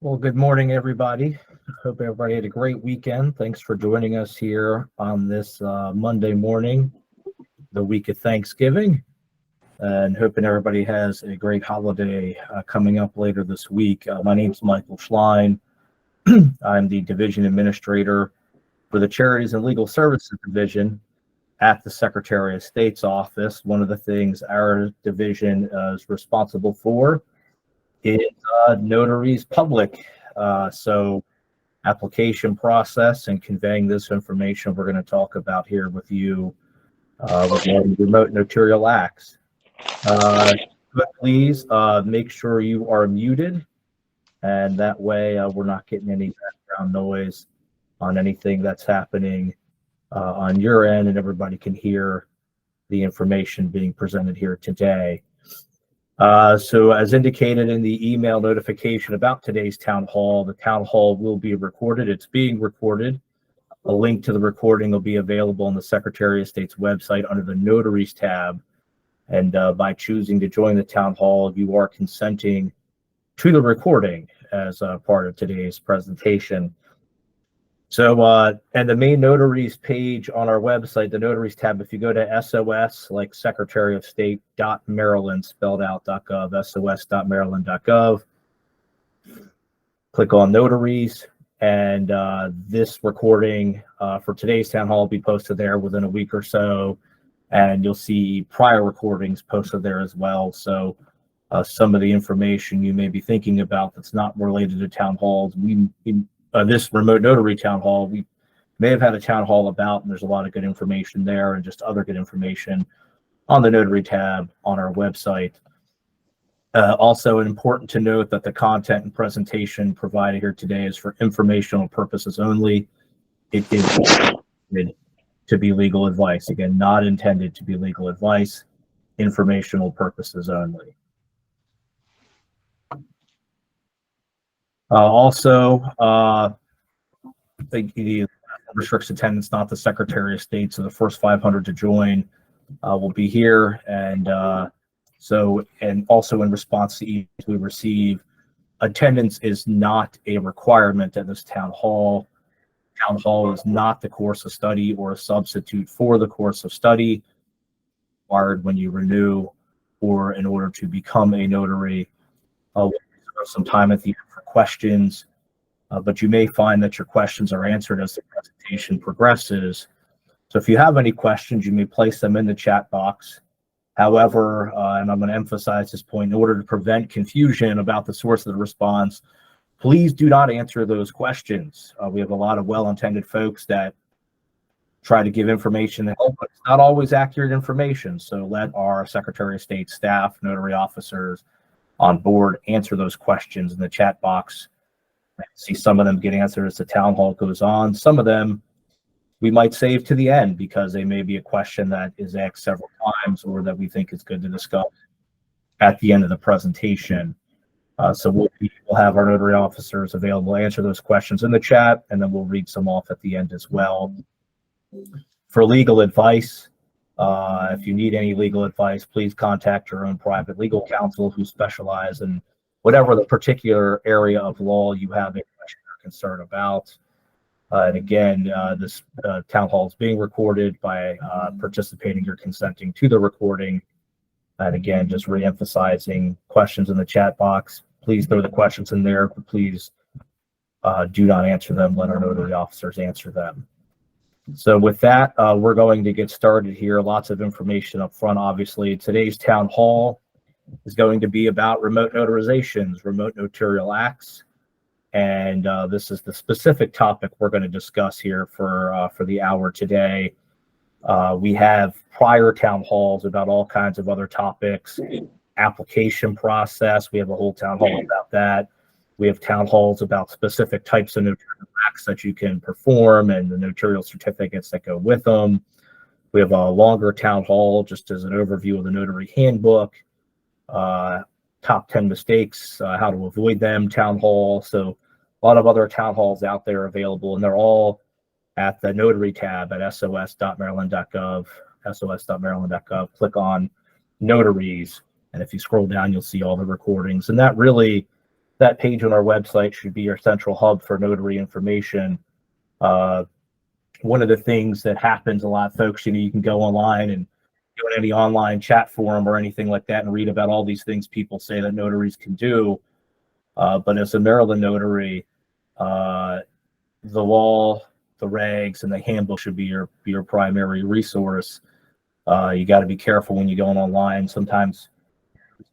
Well, good morning, everybody. Hope everybody had a great weekend. Thanks for joining us here on this Monday morning, the week of Thanksgiving, and hoping everybody has a great holiday coming up later this week. My name's Michael Schlein. I'm the Division Administrator for the Charities and Legal Services Division at the Secretary of State's office. One of the things our division is responsible for is notaries public. So application process and conveying this information we're going to talk about here with you regarding remote notarial acts. But please make sure you are muted, and that way we're not getting any background noise on anything that's happening on your end, and everybody can hear the information being presented here today. So as indicated in the email notification about today's town hall, the town hall will be recorded. It's being recorded. A link to the recording will be available on the Secretary of State's website under the Notaries tab. And by choosing to join the town hall, you are consenting to the recording as part of today's presentation. So, and the main notaries page on our website, the notaries tab, if you go to SOS, like Secretary of State .Maryland, spelled out .gov, sos.maryland.gov, click on notaries, and this recording for today's town hall will be posted there within a week or so, and you'll see prior recordings posted there as well. So some of the information you may be thinking about that's not related to town halls, this remote notary town hall, we may have had a town hall about, and there's a lot of good information there and just other good information on the notary tab on our website. Also important to note that the content and presentation provided here today is for informational purposes only. It is intended to be legal advice. Again, not intended to be legal advice, informational purposes only. The restricts attendance, not the Secretary of State. So the first 500 to join will be here. And and also in response to emails we receive, attendance is not a requirement at this town hall. Town hall is not the course of study or a substitute for the course of study required when you renew or in order to become a notary. We'll reserve some time at the end for questions, but you may find that your questions are answered as the presentation progresses. So if you have any questions, you may place them in the chat box. However, and I'm going to emphasize this point, in order to prevent confusion about the source of the response, please do not answer those questions. We have a lot of well-intended folks that try to give information that help, but it's not always accurate information. So let our Secretary of State staff, notary officers on board answer those questions in the chat box. I see some of them get answered as the town hall goes on. Some of them we might save to the end because they may be a question that is asked several times or that we think is good to discuss at the end of the presentation. So we'll have our notary officers available to answer those questions in the chat, and then we'll read some off at the end as well. For legal advice, if you need any legal advice, please contact your own private legal counsel who specialize in whatever the particular area of law you have a question or concern about. And again, this town hall is being recorded. By participating, you're consenting to the recording. And again, just re-emphasizing questions in the chat box. Please throw the questions in there, but please do not answer them. Let our notary officers answer them. So with that, we're going to get started here. Lots of information up front, obviously. Today's town hall is going to be about remote notarizations, remote notarial acts. And this is the specific topic we're going to discuss here for the hour today. We have prior town halls about all kinds of other topics, application process. We have a whole town hall about that. We have town halls about specific types of notarial acts that you can perform and the notarial certificates that go with them. We have a longer town hall just as an overview of the notary handbook, top 10 mistakes, how to avoid them, town hall. So a lot of other town halls out there available, and they're all at the notary tab at sos.maryland.gov, sos.maryland.gov. Click on notaries, and if you scroll down, you'll see all the recordings. And that really that page on our website should be your central hub for notary information. One of the things that happens a lot, folks, you can go online and go in any online chat forum or anything like that and read about all these things people say that notaries can do. But as a Maryland notary, the law, the regs, and the handbook should be your primary resource. You got to be careful when you're going online. Sometimes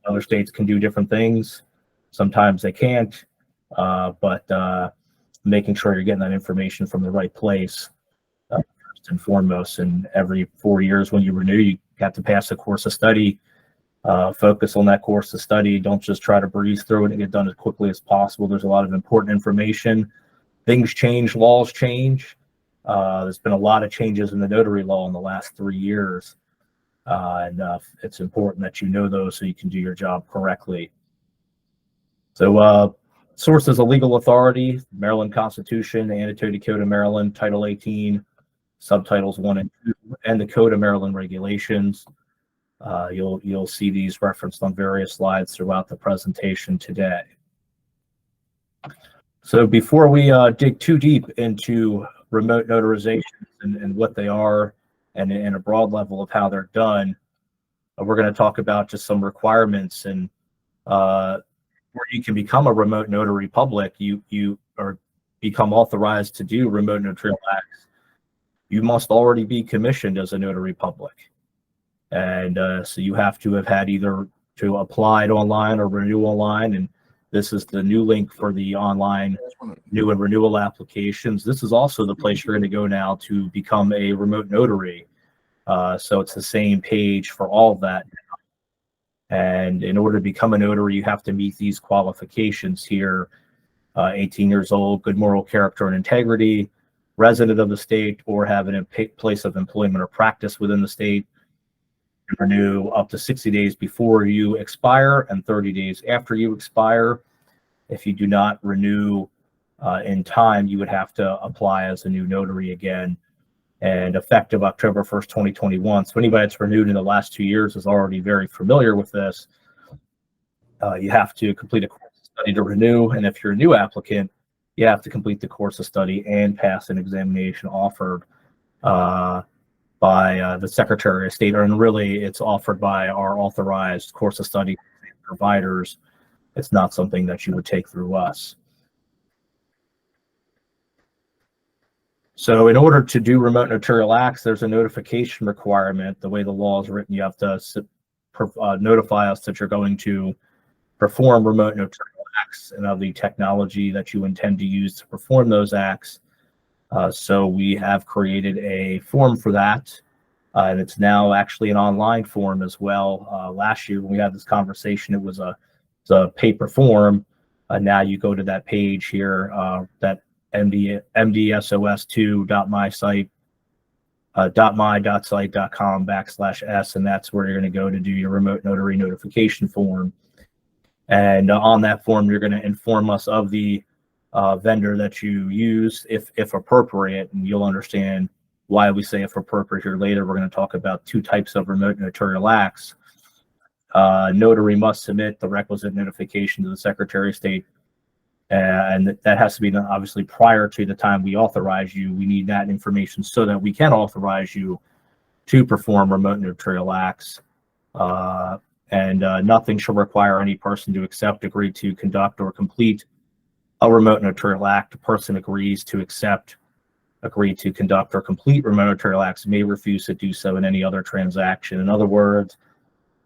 other states can do different things. Sometimes they can't. But making sure you're getting that information from the right place first and foremost. And every 4 years when you renew, you have to pass a course of study. Focus on that course of study. Don't just try to breeze through it and get done as quickly as possible. There's a lot of important information. Things change, laws change. There's been a lot of changes in the notary law in the last 3 years. And it's important that you know those so you can do your job correctly. So sources of legal authority: Maryland Constitution, the Annotated Code of Maryland, Title 18, Subtitles 1 and 2, and the Code of Maryland Regulations. You'll see these referenced on various slides throughout the presentation today. So before we dig too deep into remote notarizations and what they are and a broad level of how they're done, we're going to talk about just some requirements and where you can become a remote notary public. You or become authorized to do remote notarial acts. You must already be commissioned as a notary public. And so you have to have had either to apply online or renew online. And this is the new link for the online new and renewal applications. This is also the place you're going to go now to become a remote notary. So it's the same page for all of that. And in order to become a notary, you have to meet these qualifications here: 18 years old, good moral character and integrity, resident of the state, or have a place of employment or practice within the state. Renew up to 60 days before you expire and 30 days after you expire. If you do not renew in time, you would have to apply as a new notary again, and effective October 1st, 2021. So anybody that's renewed in the last 2 years is already very familiar with this. You have to complete a course of study to renew, and if you're a new applicant, you have to complete the course of study and pass an examination offered by the Secretary of State, and really it's offered by our authorized course of study providers. It's not something that you would take through us. So in order to do remote notarial acts, there's a notification requirement. The way the law is written, you have to notify us that you're going to perform remote notarial acts and of the technology that you intend to use to perform those acts. So we have created a form for that, and it's now actually an online form as well. Last year when we had this conversation, it was a paper form. Now you go to that page here, that mdsos2.my.site.com/s, and that's where you're going to go to do your remote notary notification form. And on that form, you're going to inform us of the vendor that you use, if appropriate, and you'll understand why we say if appropriate here later. We're going to talk about two types of remote notarial acts. Notary must submit the requisite notification to the Secretary of State, and that has to be done obviously prior to the time we authorize you. We need that information so that we can authorize you to perform remote notarial acts. And nothing shall require any person to accept, agree to, conduct, or complete a remote notarial act. A person agrees to accept, agree to, conduct, or complete remote notarial acts may refuse to do so in any other transaction. In other words,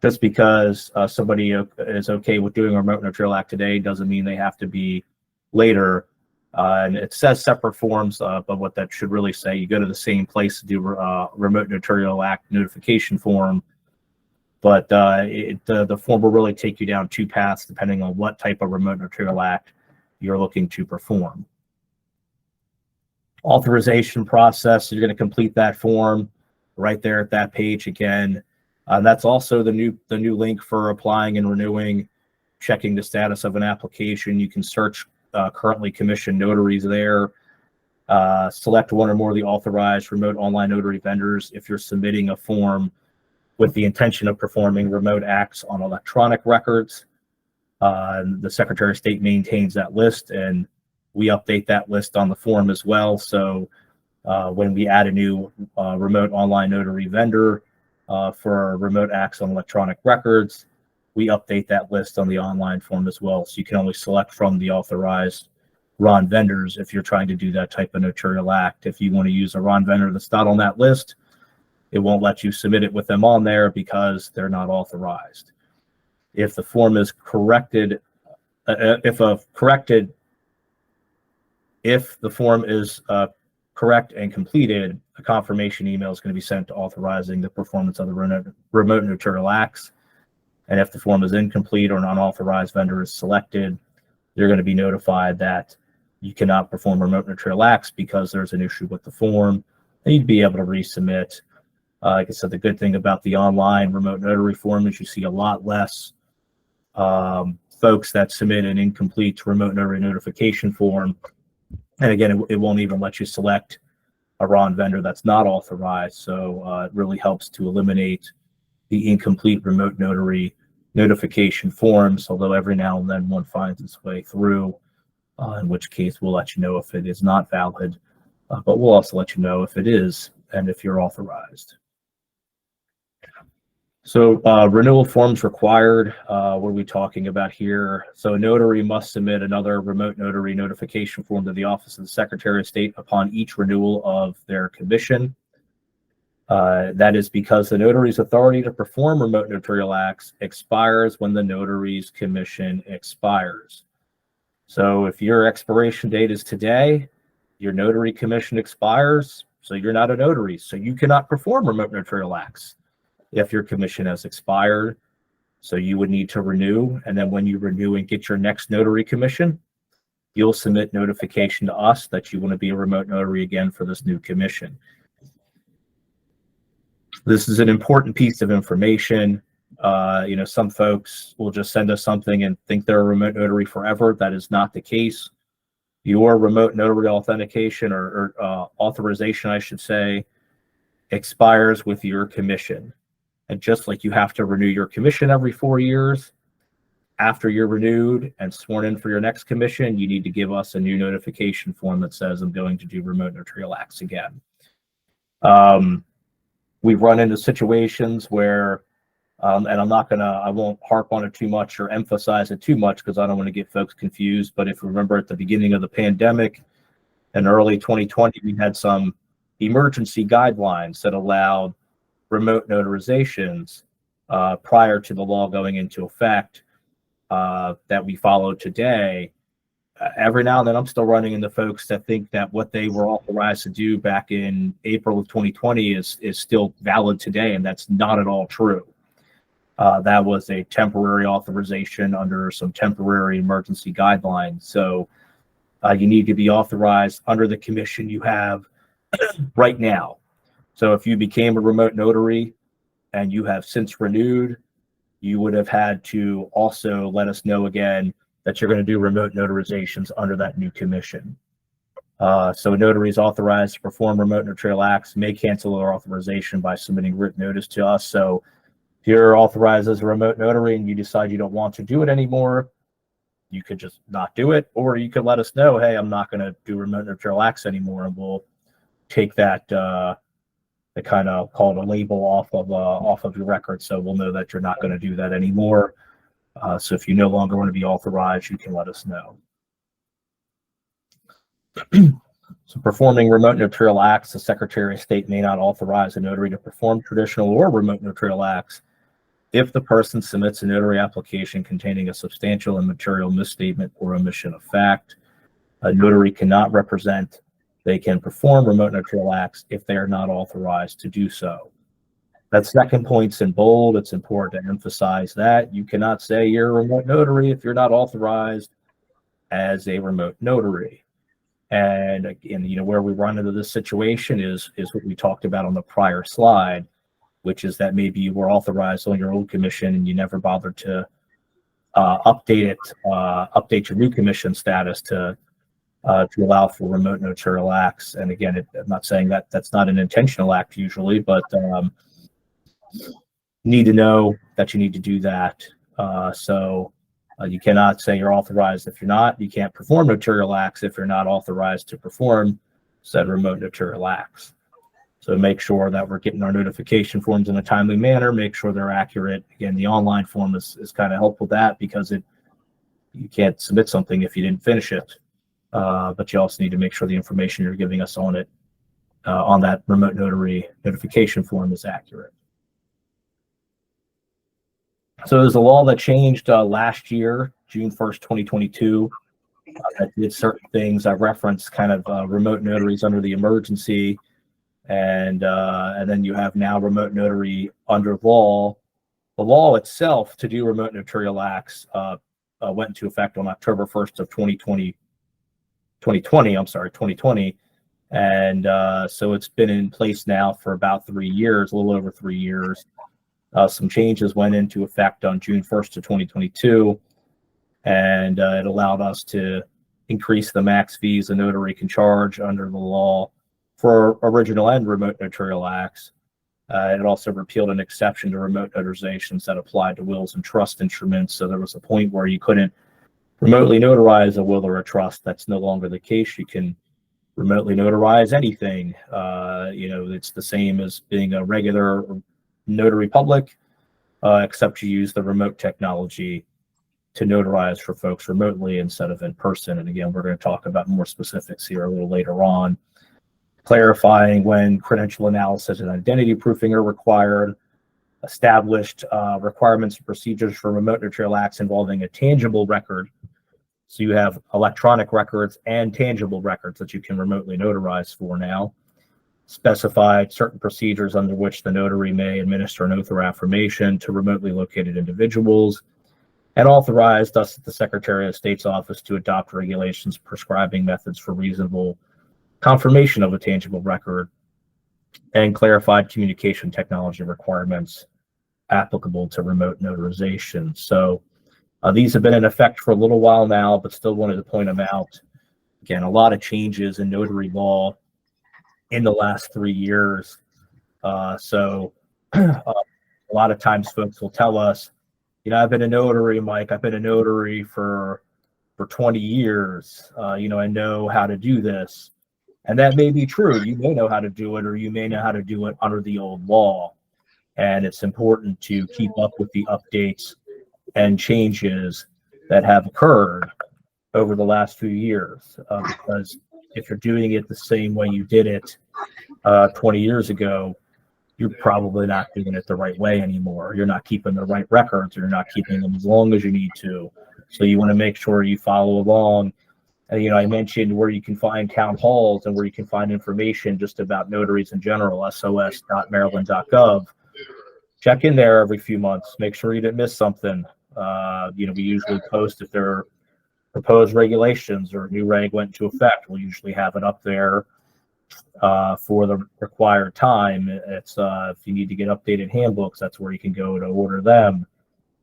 just because somebody is okay with doing a remote notarial act today doesn't mean they have to be later. And it says separate forms, but what that should really say, you go to the same place to do remote notarial act notification form, but the form will really take you down two paths depending on what type of remote notarial act you're looking to perform. Authorization process, you're going to complete that form right there at that page again. That's also the new link for applying and renewing, checking the status of an application. You can search currently commissioned notaries there. Select one or more of the authorized remote online notary vendors if you're submitting a form with the intention of performing remote acts on electronic records. The Secretary of State maintains that list, and we update that list on the form as well. So when we add a new remote online notary vendor for remote acts on electronic records, we update that list on the online form as well. So you can only select from the authorized RON vendors if you're trying to do that type of notarial act. If you want to use a RON vendor that's not on that list, it won't let you submit it with them on there because they're not authorized. If the form is corrected, if the form is correct and completed, a confirmation email is going to be sent authorizing the performance of the remote notarial acts. And if the form is incomplete or an unauthorized vendor is selected, you're going to be notified that you cannot perform remote notarial acts because there's an issue with the form, and you'd be able to resubmit. Like I said, the good thing about the online remote notary form is you see a lot less folks that submit an incomplete remote notary notification form. And again, it won't even let you select a RON vendor that's not authorized. So it really helps to eliminate the incomplete remote notary notification forms, although every now and then one finds its way through, in which case we'll let you know if it is not valid, but we'll also let you know if it is and if you're authorized. So renewal forms required, what are we talking about here? So a notary must submit another remote notary notification form to the Office of the Secretary of State upon each renewal of their commission. That is because the notary's authority to perform remote notarial acts expires when the notary's commission expires. So if your expiration date is today, your notary commission expires, so you're not a notary, so you cannot perform remote notarial acts if your commission has expired. So you would need to renew, and then when you renew and get your next notary commission, you'll submit notification to us that you want to be a remote notary again for this new commission. This is an important piece of information. Some folks will just send us something and think they're a remote notary forever. That is not the case. Your remote notary authentication or authorization, I should say, expires with your commission. And just like you have to renew your commission every 4 years, after you're renewed and sworn in for your next commission, you need to give us a new notification form that says, I'm going to do remote notarial acts again. We've run into situations where, and I won't harp on it too much or emphasize it too much because I don't want to get folks confused. But if you remember at the beginning of the pandemic in early 2020, we had some emergency guidelines that allowed remote notarizations prior to the law going into effect that we follow today. Every now and then I'm still running into folks that think that what they were authorized to do back in April of 2020 is still valid today, and that's not at all true. That was a temporary authorization under some temporary emergency guidelines. So you need to be authorized under the commission you have right now. So if you became a remote notary and you have since renewed, you would have had to also let us know again that you're going to do remote notarizations under that new commission. So notaries authorized to perform remote notarial acts may cancel their authorization by submitting written notice to us. So if you're authorized as a remote notary and you decide you don't want to do it anymore, you could just not do it, or you could let us know, hey, I'm not going to do remote notarial acts anymore, and we'll take that they kind of call it a label off of your record, so we'll know that you're not going to do that anymore. So if you no longer want to be authorized, you can let us know. So performing remote notarial acts, the Secretary of State may not authorize a notary to perform traditional or remote notarial acts if the person submits a notary application containing a substantial and material misstatement or omission of fact. A notary cannot represent they can perform remote notarial acts if they are not authorized to do so. That second point's in bold. It's important to emphasize that you cannot say you're a remote notary if you're not authorized as a remote notary. And again, where we run into this situation is what we talked about on the prior slide, which is that maybe you were authorized on your old commission and you never bothered to update your new commission status to allow for remote notarial acts. And again, I'm not saying that that's not an intentional act usually, but need to know that you need to do that. So You cannot say you're authorized if you're not. You can't perform notarial acts if you're not authorized to perform said remote notarial acts. So make sure that we're getting our notification forms in a timely manner, make sure they're accurate. Again, the online form is kind of helpful with that, because you can't submit something if you didn't finish it. But you also need to make sure the information you're giving us on it, on that remote notary notification form, is accurate. So there's a law that changed last year, June 1st, 2022, that did certain things. I referenced kind of remote notaries under the emergency, and then you have now remote notary under law. The law itself to do remote notarial acts went into effect on October 1st of 2020. And so it's been in place now for about 3 years, a little over 3 years. Some changes went into effect on June 1st of 2022, and it allowed us to increase the max fees a notary can charge under the law for original and remote notarial acts. It also repealed an exception to remote notarizations that applied to wills and trust instruments. So there was a point where you couldn't remotely notarize a will or a trust. That's no longer the case. You can remotely notarize anything. It's the same as being a regular notary public, except you use the remote technology to notarize for folks remotely instead of in person. And again, we're going to talk about more specifics here a little later on. Clarifying when credential analysis and identity proofing are required, established requirements and procedures for remote notarial acts involving a tangible record. So you have electronic records and tangible records that you can remotely notarize for now. Specified certain procedures under which the notary may administer an oath or affirmation to remotely located individuals, and authorized us at the Secretary of State's office to adopt regulations prescribing methods for reasonable confirmation of a tangible record, and clarified communication technology requirements applicable to remote notarization. So these have been in effect for a little while now, but still wanted to point them out. Again, a lot of changes in notary law in the last 3 years. A lot of times folks will tell us, I've been a notary, Mike, I've been a notary for 20 years. I know how to do this. And that may be true. You may know how to do it, or you may know how to do it under the old law. And it's important to keep up with the updates and changes that have occurred over the last few years. Because if you're doing it the same way you did it 20 years ago, you're probably not doing it the right way anymore. You're not keeping the right records, or you're not keeping them as long as you need to. So you want to make sure you follow along. I mentioned where you can find town halls and where you can find information just about notaries in general, sos.maryland.gov. Check in there every few months. Make sure you didn't miss something. We usually post if there are proposed regulations or a new reg went into effect. We'll usually have it up there for the required time. It's if you need to get updated handbooks, that's where you can go to order them.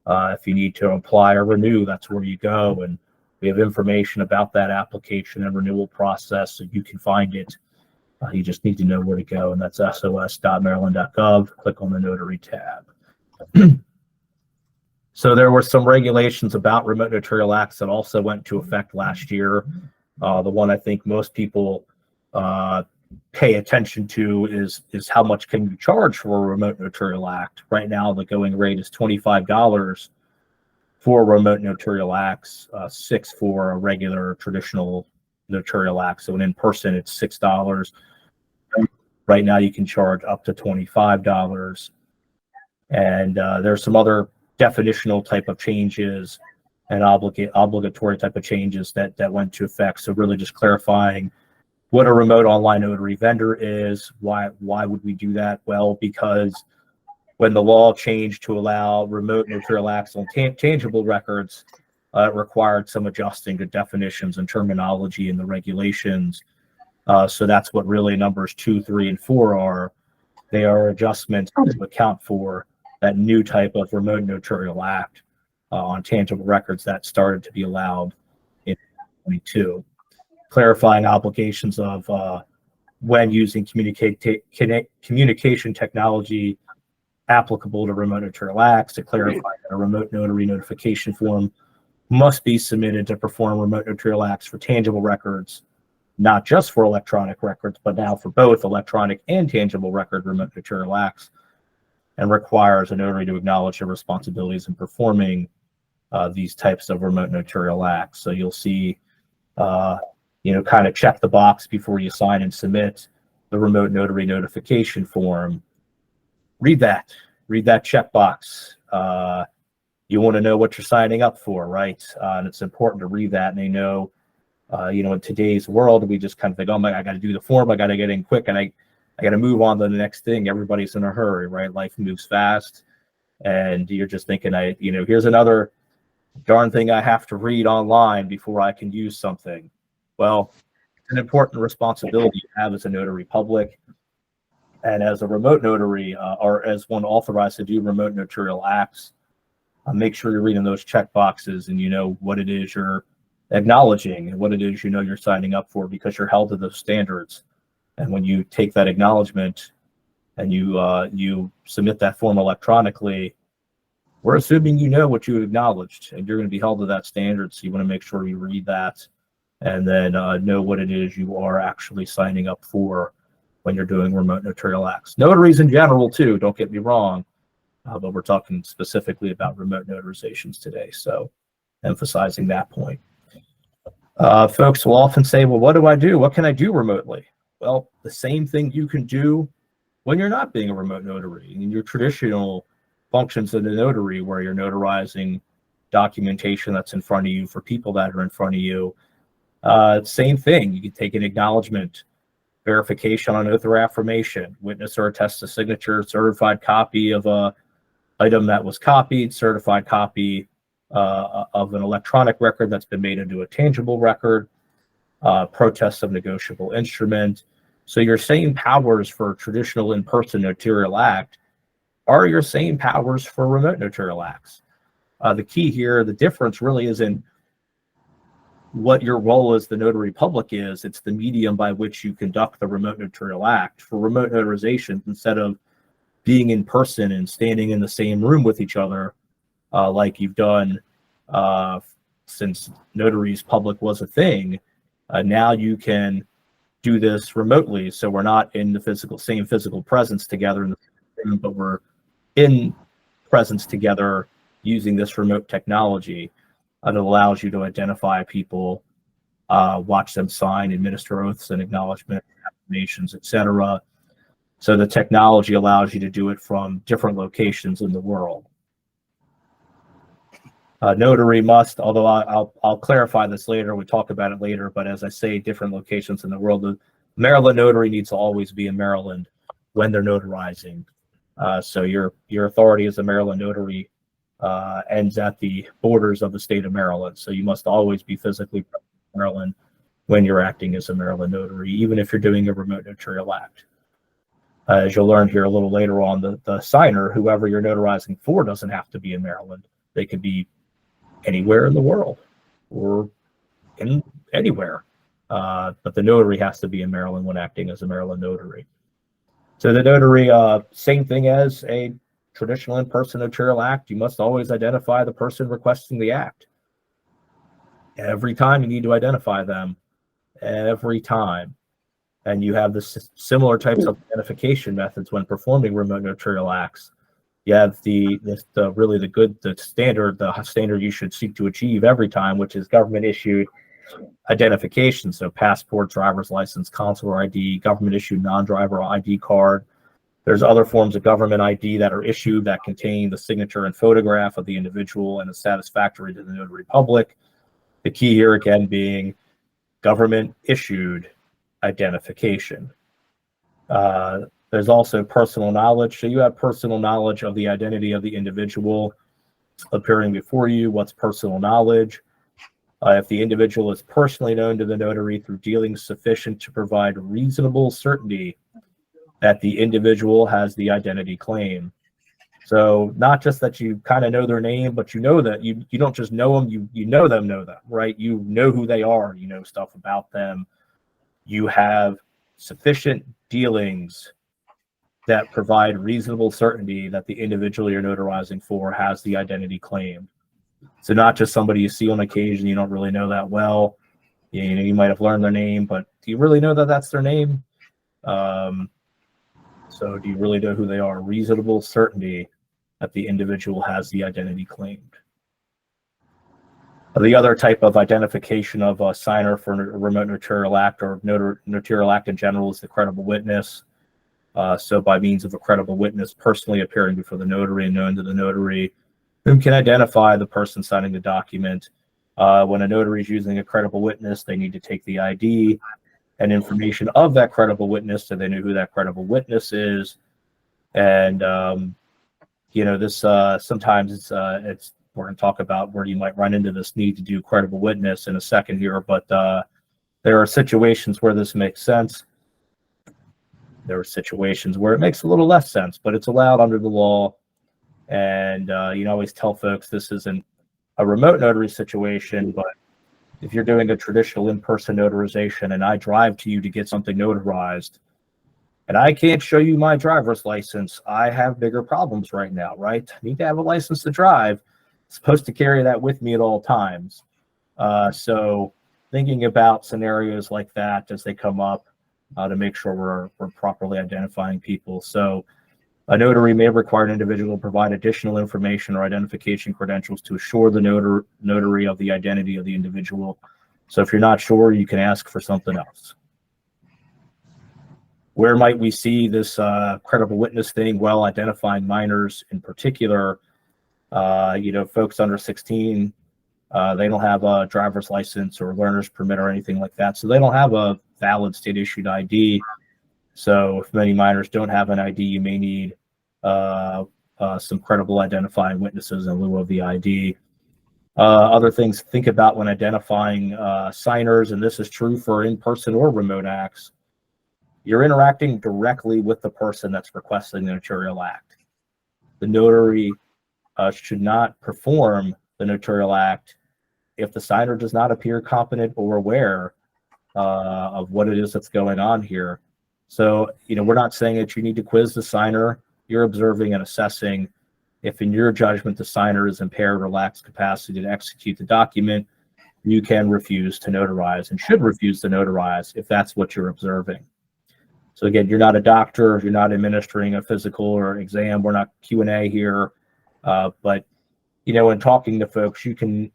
If you need to apply or renew, that's where you go. And we have information about that application and renewal process, so you can find it. You just need to know where to go, and that's sos.maryland.gov. Click on the Notary tab. So there were some regulations about remote notarial acts that also went into effect last year. The one I think most people pay attention to is how much can you charge for a remote notarial act. Right now, the going rate is $25 for remote notarial acts, $6 for a regular traditional notarial act. So in person, it's $6. Right now, you can charge up to $25. And there's some other definitional type of changes and obligatory type of changes that went into effect. So really just clarifying what a remote online notary vendor is. Why would we do that? Well, because when the law changed to allow remote notarial acts on tangible records, it required some adjusting to definitions and terminology in the regulations. So that's what really numbers 2, 3, and 4 are. They are adjustments to account for that new type of remote notarial act on tangible records that started to be allowed in 2022. Clarifying obligations of when using communication technology applicable to remote notarial acts, to clarify that a remote notary notification form must be submitted to perform remote notarial acts for tangible records, not just for electronic records, but now for both electronic and tangible record remote notarial acts, and requires a notary to acknowledge their responsibilities in performing these types of remote notarial acts. So you'll see, kind of check the box before you sign and submit the remote notary notification form. Read that checkbox. You want to know what you're signing up for, right? And it's important to read that. And they know, in today's world, we just kind of think, oh my, I got to do the form, I got to get in quick, and I got to move on to the next thing. Everybody's in a hurry, right? Life moves fast, and you're just thinking, here's another darn thing I have to read online before I can use something. Well, it's an important responsibility you have as a notary public, and as a remote notary, or as one authorized to do remote notarial acts. Make sure you're reading those check boxes and you know what it is you're acknowledging and what it is you're signing up for, because you're held to those standards. And when you take that acknowledgement and you submit that form electronically, we're assuming you know what you acknowledged, and you're going to be held to that standard. So you want to make sure you read that and then know what it is you are actually signing up for when you're doing remote notarial acts. Notaries in general too, don't get me wrong. But we're talking specifically about remote notarizations today, so emphasizing that point. Folks will often say, well, what do I do? What can I do remotely? Well, the same thing you can do when you're not being a remote notary. In your traditional functions of the notary, where you're notarizing documentation that's in front of you for people that are in front of you, same thing. You can take an acknowledgement, verification on oath or affirmation, witness or attest to signature, certified copy of a item that was copied, certified copy of an electronic record that's been made into a tangible record, protest of negotiable instrument. So your same powers for traditional in-person notarial act are your same powers for remote notarial acts. The key here, the difference really isn't what your role as the notary public is, it's the medium by which you conduct the remote notarial act. For remote notarization, instead of being in person and standing in the same room with each other, like you've done since notaries public was a thing, now you can do this remotely. So we're not in the same physical presence together in the room, but we're in presence together using this remote technology that allows you to identify people, watch them sign, administer oaths and acknowledgement, affirmations, etc. So the technology allows you to do it from different locations in the world. Notary must, although I'll clarify this later, we'll talk about it later, but as I say, different locations in the world. The Maryland notary needs to always be in Maryland when they're notarizing. So your authority as a Maryland notary ends at the borders of the state of Maryland. So you must always be physically present in Maryland when you're acting as a Maryland notary, even if you're doing a remote notarial act. As you'll learn here a little later on, the signer, whoever you're notarizing for, doesn't have to be in Maryland. They could be anywhere in the world or in anywhere. But the notary has to be in Maryland when acting as a Maryland notary. So the notary, same thing as a traditional in-person notarial act, you must always identify the person requesting the act. Every time you need to identify them, every time. And you have this similar types of identification methods when performing remote notarial acts. You have the standard you should seek to achieve every time, which is government issued identification. So passport, driver's license, consular ID, government issued non-driver ID card. There's other forms of government ID that are issued that contain the signature and photograph of the individual and is satisfactory to the notary public. The key here again being government issued identification. There's also personal knowledge. So you have personal knowledge of the identity of the individual appearing before you. What's personal knowledge? If the individual is personally known to the notary through dealings sufficient to provide reasonable certainty that the individual has the identity claim. So not just that you kind of know their name, but you know that you don't just know them, you know them, right? You know who they are, you know stuff about them. You have sufficient dealings that provide reasonable certainty that the individual you're notarizing for has the identity claimed. So not just somebody you see on occasion, you don't really know that well. You know, you might have learned their name, but do you really know that that's their name? So do you really know who they are? Reasonable certainty that the individual has the identity claimed. The other type of identification of a signer for a remote notarial act or notarial act in general is the credible witness. So by means of a credible witness personally appearing before the notary and known to the notary, whom can identify the person signing the document. When a notary is using a credible witness, they need to take the ID and information of that credible witness so they know who that credible witness is. And, you know, this sometimes it's we're going to talk about where you might run into this need to do credible witness in a second here, but there are situations where this makes sense. There are situations where it makes a little less sense, but it's allowed under the law. And you know, always tell folks this isn't a remote notary situation, but if you're doing a traditional in-person notarization and I drive to you to get something notarized and I can't show you my driver's license, I have bigger problems right now, right? I need to have a license to drive. I'm supposed to carry that with me at all times. So thinking about scenarios like that as they come up to make sure we're properly identifying people. So a notary may require an individual to provide additional information or identification credentials to assure the notary of the identity of the individual. So if you're not sure, you can ask for something else. Where might we see this credible witness thing? Well, identifying minors in particular, you know, folks under 16, they don't have a driver's license or learner's permit or anything like that. So they don't have a valid state issued ID. So if many minors don't have an ID, you may need some credible identifying witnesses in lieu of the ID. Other things to think about when identifying signers, and this is true for in-person or remote acts, you're interacting directly with the person that's requesting the notarial act. The notary should not perform the notarial act if the signer does not appear competent or aware of what it is that's going on here. So, you know, we're not saying that you need to quiz the signer. You're observing and assessing if, in your judgment, the signer is impaired or lacks capacity to execute the document. You can refuse to notarize and should refuse to notarize if that's what you're observing. So again, you're not a doctor. You're not administering a physical or exam. We're not Q&A here. But, you know, in talking to folks, you can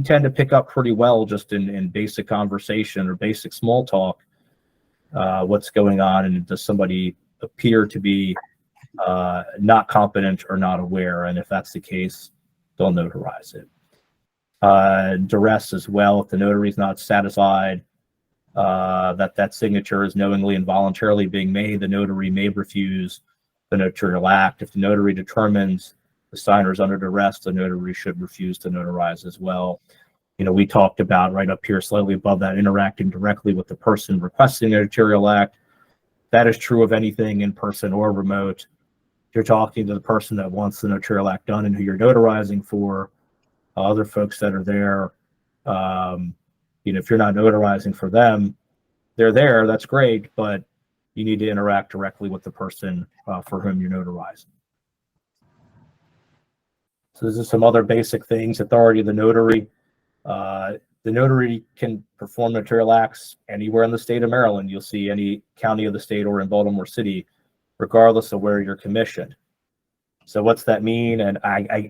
tend to pick up pretty well just in basic conversation or basic small talk what's going on, and does somebody appear to be not competent or not aware, and if that's the case, they'll notarize it. Duress as well. If the notary is not satisfied that signature is knowingly and voluntarily being made, the notary may refuse the notarial act. If the notary determines the signer is under duress, the notary should refuse to notarize as well. You know, we talked about right up here, slightly above that, interacting directly with the person requesting the notarial act. That is true of anything in person or remote. If you're talking to the person that wants the notarial act done and who you're notarizing for, other folks that are there, you know, if you're not notarizing for them, they're there, that's great, but you need to interact directly with the person for whom you're notarizing. So this is some other basic things. Authority of the notary. The notary can perform notarial acts anywhere in the state of Maryland. You'll see any county of the state or in Baltimore City, regardless of where you're commissioned. So what's that mean? And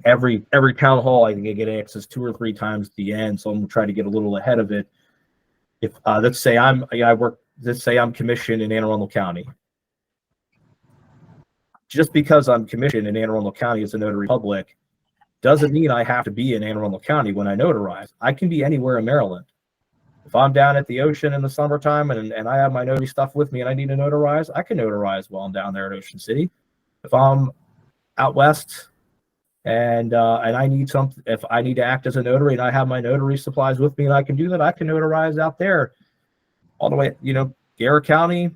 every town hall, I think I get access 2 or 3 times at the end. So I'm gonna try to get a little ahead of it. If let's say I'm commissioned in Anne Arundel County. Just because I'm commissioned in Anne Arundel County as a notary public doesn't mean I have to be in Anne Arundel County when I notarize. I can be anywhere in Maryland. If I'm down at the ocean in the summertime and I have my notary stuff with me and I need to notarize, I can notarize while I'm down there at Ocean City. If I'm out west and I need something, if I need to act as a notary and I have my notary supplies with me and I can do that, I can notarize out there all the way, you know, Garrett County,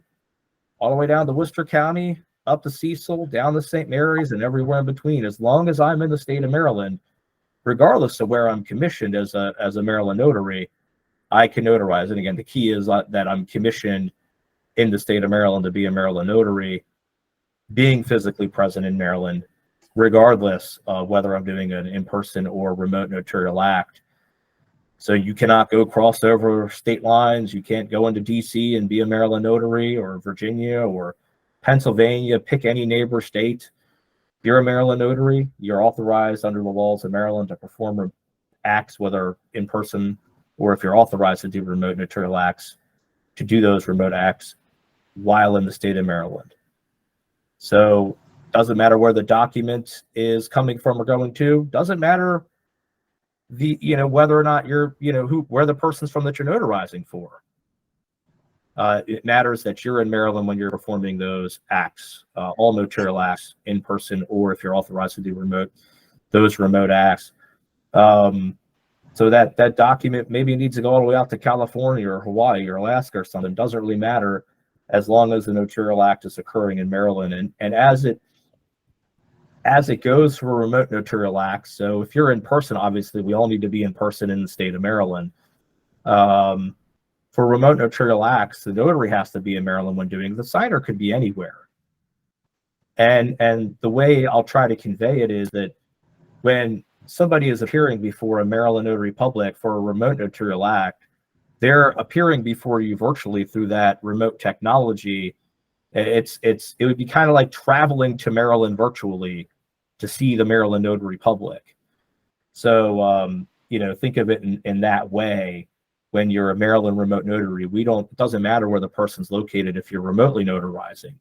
all the way down to Worcester County, up to Cecil, down to St. Mary's, and everywhere in between. As long as I'm in the state of Maryland, regardless of where I'm commissioned as a Maryland notary, I can notarize. And again, the key is that I'm commissioned in the state of Maryland to be a Maryland notary. Being physically present in Maryland regardless of whether I'm doing an in-person or remote notarial act. So you cannot go cross over state lines. You can't go into DC and be a Maryland notary, or Virginia or Pennsylvania, pick any neighbor state. If you're a Maryland notary, you're authorized under the laws of Maryland to perform acts, whether in person or if you're authorized to do remote notarial acts, to do those remote acts while in the state of Maryland. So doesn't matter where the document is coming from or going to, doesn't matter whether or not you're, where the person's from that you're notarizing for. It matters that you're in Maryland when you're performing those acts, all notarial acts in person, or if you're authorized to do those remote acts. So that document maybe needs to go all the way out to California or Hawaii or Alaska or something. Doesn't really matter, as long as the notarial act is occurring in Maryland. And as it goes for remote notarial acts, so if you're in person, obviously we all need to be in person in the state of Maryland. For remote notarial acts, the notary has to be in Maryland when doing. The signer could be anywhere. And the way I'll try to convey it is that when somebody is appearing before a Maryland notary public for a remote notarial act, they're appearing before you virtually through that remote technology. It would be kind of like traveling to Maryland virtually to see the Maryland notary public. So think of it in that way. When you're a Maryland remote notary, it doesn't matter where the person's located if you're remotely notarizing,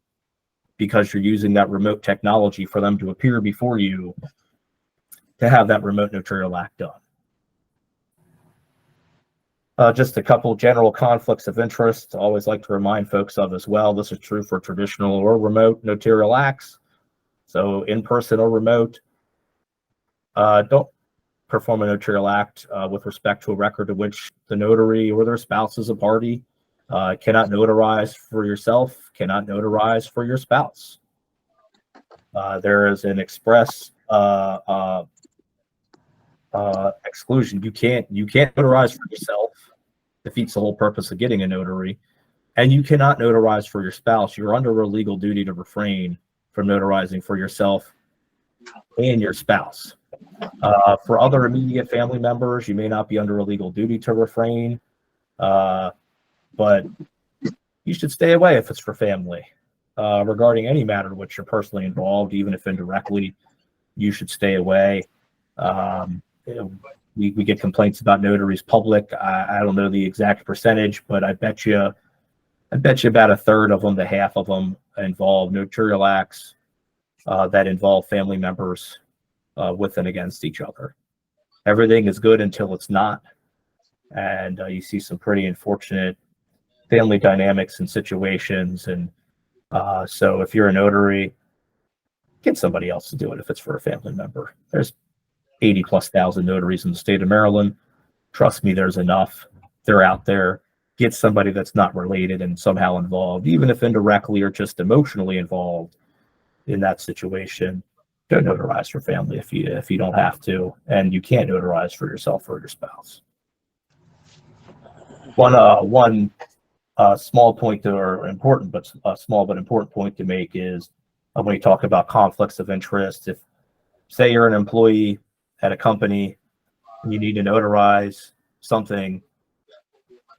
because you're using that remote technology for them to appear before you to have that remote notarial act done. Just a couple general conflicts of interest I always like to remind folks of as well. This is true for traditional or remote notarial acts. So in person or remote, don't perform a notarial act with respect to a record to which the notary or their spouse is a party. Cannot notarize for yourself, cannot notarize for your spouse. There is an express exclusion. You can't notarize for yourself. Defeats the whole purpose of getting a notary. And you cannot notarize for your spouse. You're under a legal duty to refrain from notarizing for yourself and your spouse. For other immediate family members, you may not be under a legal duty to refrain, but you should stay away if it's for family. Regarding any matter in which you're personally involved, even if indirectly, you should stay away. We get complaints about notaries public. I don't know the exact percentage, but I bet you about a third of them to half of them involve notarial acts that involve family members with and against each other. Everything is good until it's not, and you see some pretty unfortunate family dynamics and situations. And so if you're a notary, get somebody else to do it if it's for a family member. There's 80,000+ notaries in the state of Maryland. Trust me, there's enough. They're out there. Get somebody that's not related and somehow involved, even if indirectly or just emotionally involved in that situation. Don't notarize for family if you don't have to, and you can't notarize for yourself or your spouse. One small point, or important but small but important point to make is when you talk about conflicts of interest. If, say, you're an employee at a company and you need to notarize something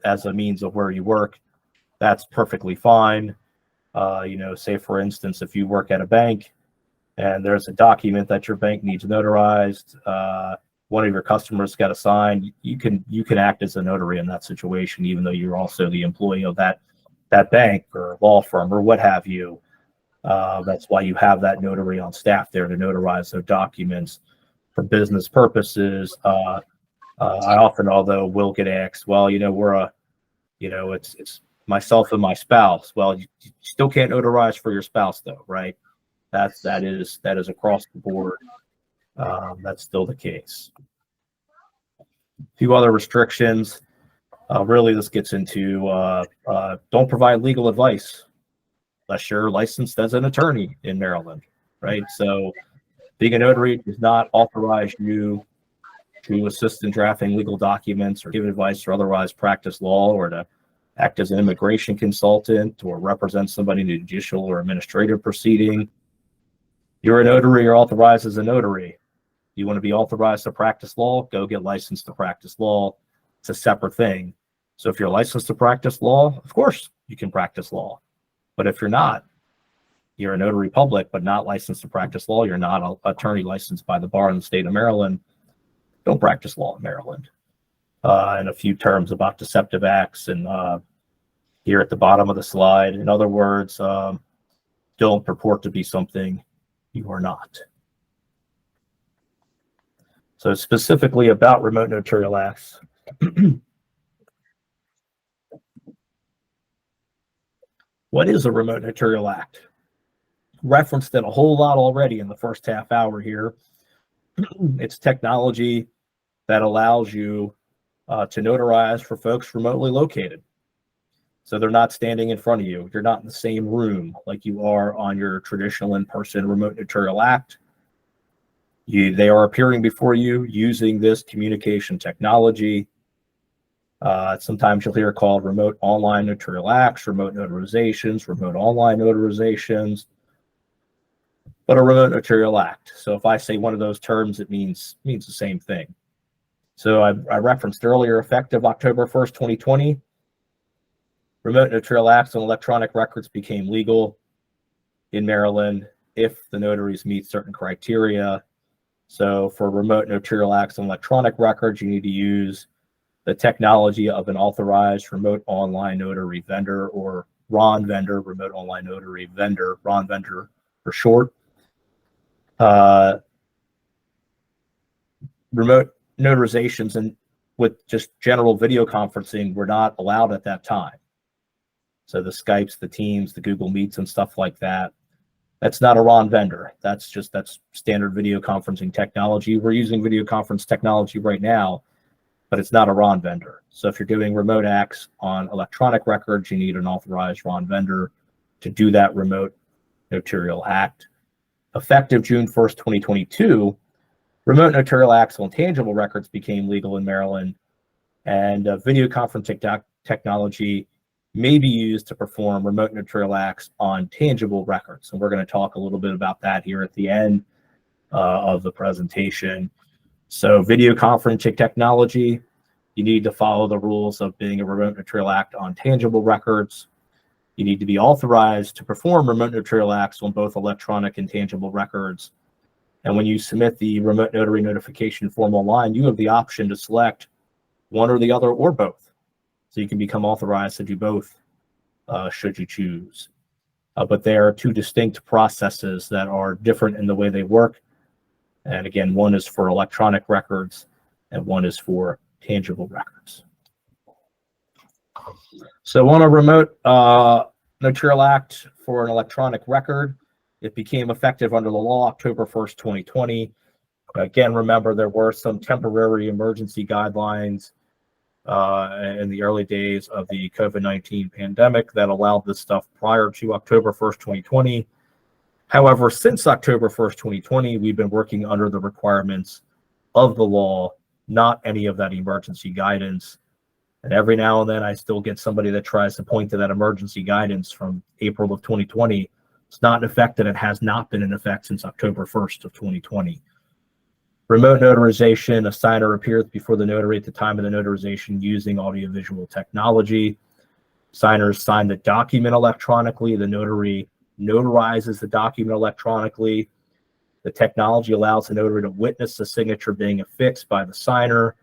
as a means of where you work, that's perfectly fine. Say for instance, if you work at a bank and there's a document that your bank needs notarized, one of your customers got to sign, you can act as a notary in that situation, even though you're also the employee of that bank or law firm or what have you. That's why you have that notary on staff there to notarize their documents for business purposes. I often, although, will get asked, well, it's myself and my spouse. Well, you still can't notarize for your spouse though, right? That is across the board. That's still the case. A few other restrictions. Really, this gets into don't provide legal advice unless you're licensed as an attorney in Maryland, right? So being a notary does not authorize you to assist in drafting legal documents or give advice or otherwise practice law, or to act as an immigration consultant or represent somebody in a judicial or administrative proceeding. You're a notary, you're authorized as a notary. You want to be authorized to practice law, go get licensed to practice law. It's a separate thing. So if you're licensed to practice law, of course you can practice law. But if you're not, you're a notary public, but not licensed to practice law, you're not an attorney licensed by the bar in the state of Maryland, don't practice law in Maryland. And a few terms about deceptive acts and here at the bottom of the slide. In other words, don't purport to be something you are not. So specifically about remote notarial acts. What is a remote notarial act? Referenced it a whole lot already in the first half hour here. It's technology that allows you to notarize for folks remotely located. So they're not standing in front of you. You're not in the same room like you are on your traditional in-person remote notarial act. They are appearing before you using this communication technology. Sometimes you'll hear it called remote online notarial acts, remote notarizations, remote online notarizations, but a remote notarial act. So if I say one of those terms, it means the same thing. So I referenced earlier, effective October 1st, 2020, remote notarial acts on electronic records became legal in Maryland if the notaries meet certain criteria. So for remote notarial acts on electronic records, you need to use the technology of an authorized remote online notary vendor, or RON vendor, remote online notary vendor, RON vendor for short. Remote notarizations and with just general video conferencing were not allowed at that time. So the Skypes, the Teams, the Google Meets and stuff like that, that's not a RON vendor. That's standard video conferencing technology. We're using video conference technology right now, but it's not a RON vendor. So if you're doing remote acts on electronic records, you need an authorized RON vendor to do that remote notarial act. Effective June 1st, 2022, remote notarial acts on tangible records became legal in Maryland, and video conferencing technology may be used to perform remote notarial acts on tangible records. And we're going to talk a little bit about that here at the end of the presentation. So video conferencing technology, you need to follow the rules of being a remote notarial act on tangible records. You need to be authorized to perform remote notarial acts on both electronic and tangible records. And when you submit the remote notary notification form online, you have the option to select one or the other or both. So you can become authorized to do both should you choose. But there are two distinct processes that are different in the way they work. And again, one is for electronic records and one is for tangible records. So on a remote notarial act for an electronic record, it became effective under the law October 1st, 2020. Again, remember there were some temporary emergency guidelines in the early days of the COVID-19 pandemic that allowed this stuff prior to October 1st, 2020. However, since October 1st, 2020, we've been working under the requirements of the law, not any of that emergency guidance. And every now and then I still get somebody that tries to point to that emergency guidance from April of 2020. It's not in effect, and it has not been in effect since October 1st of 2020. Remote notarization, a signer appears before the notary at the time of the notarization using audiovisual technology. Signers sign the document electronically. The notary notarizes the document electronically. The technology allows the notary to witness the signature being affixed by the signer,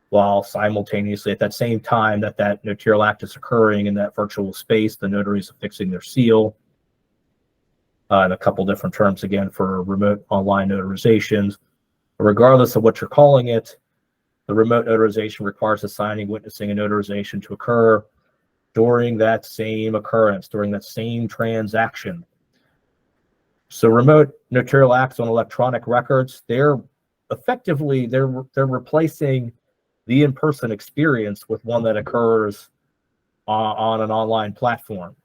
while simultaneously at that same time that notarial act is occurring in that virtual space, the notary is affixing their seal. And a couple different terms again for remote online notarizations. Regardless of what you're calling it, the remote notarization requires the signing, witnessing, and notarization to occur during that same occurrence, during that same transaction. So remote notarial acts on electronic records, they're effectively, they're replacing the in-person experience with one that occurs on an online platform.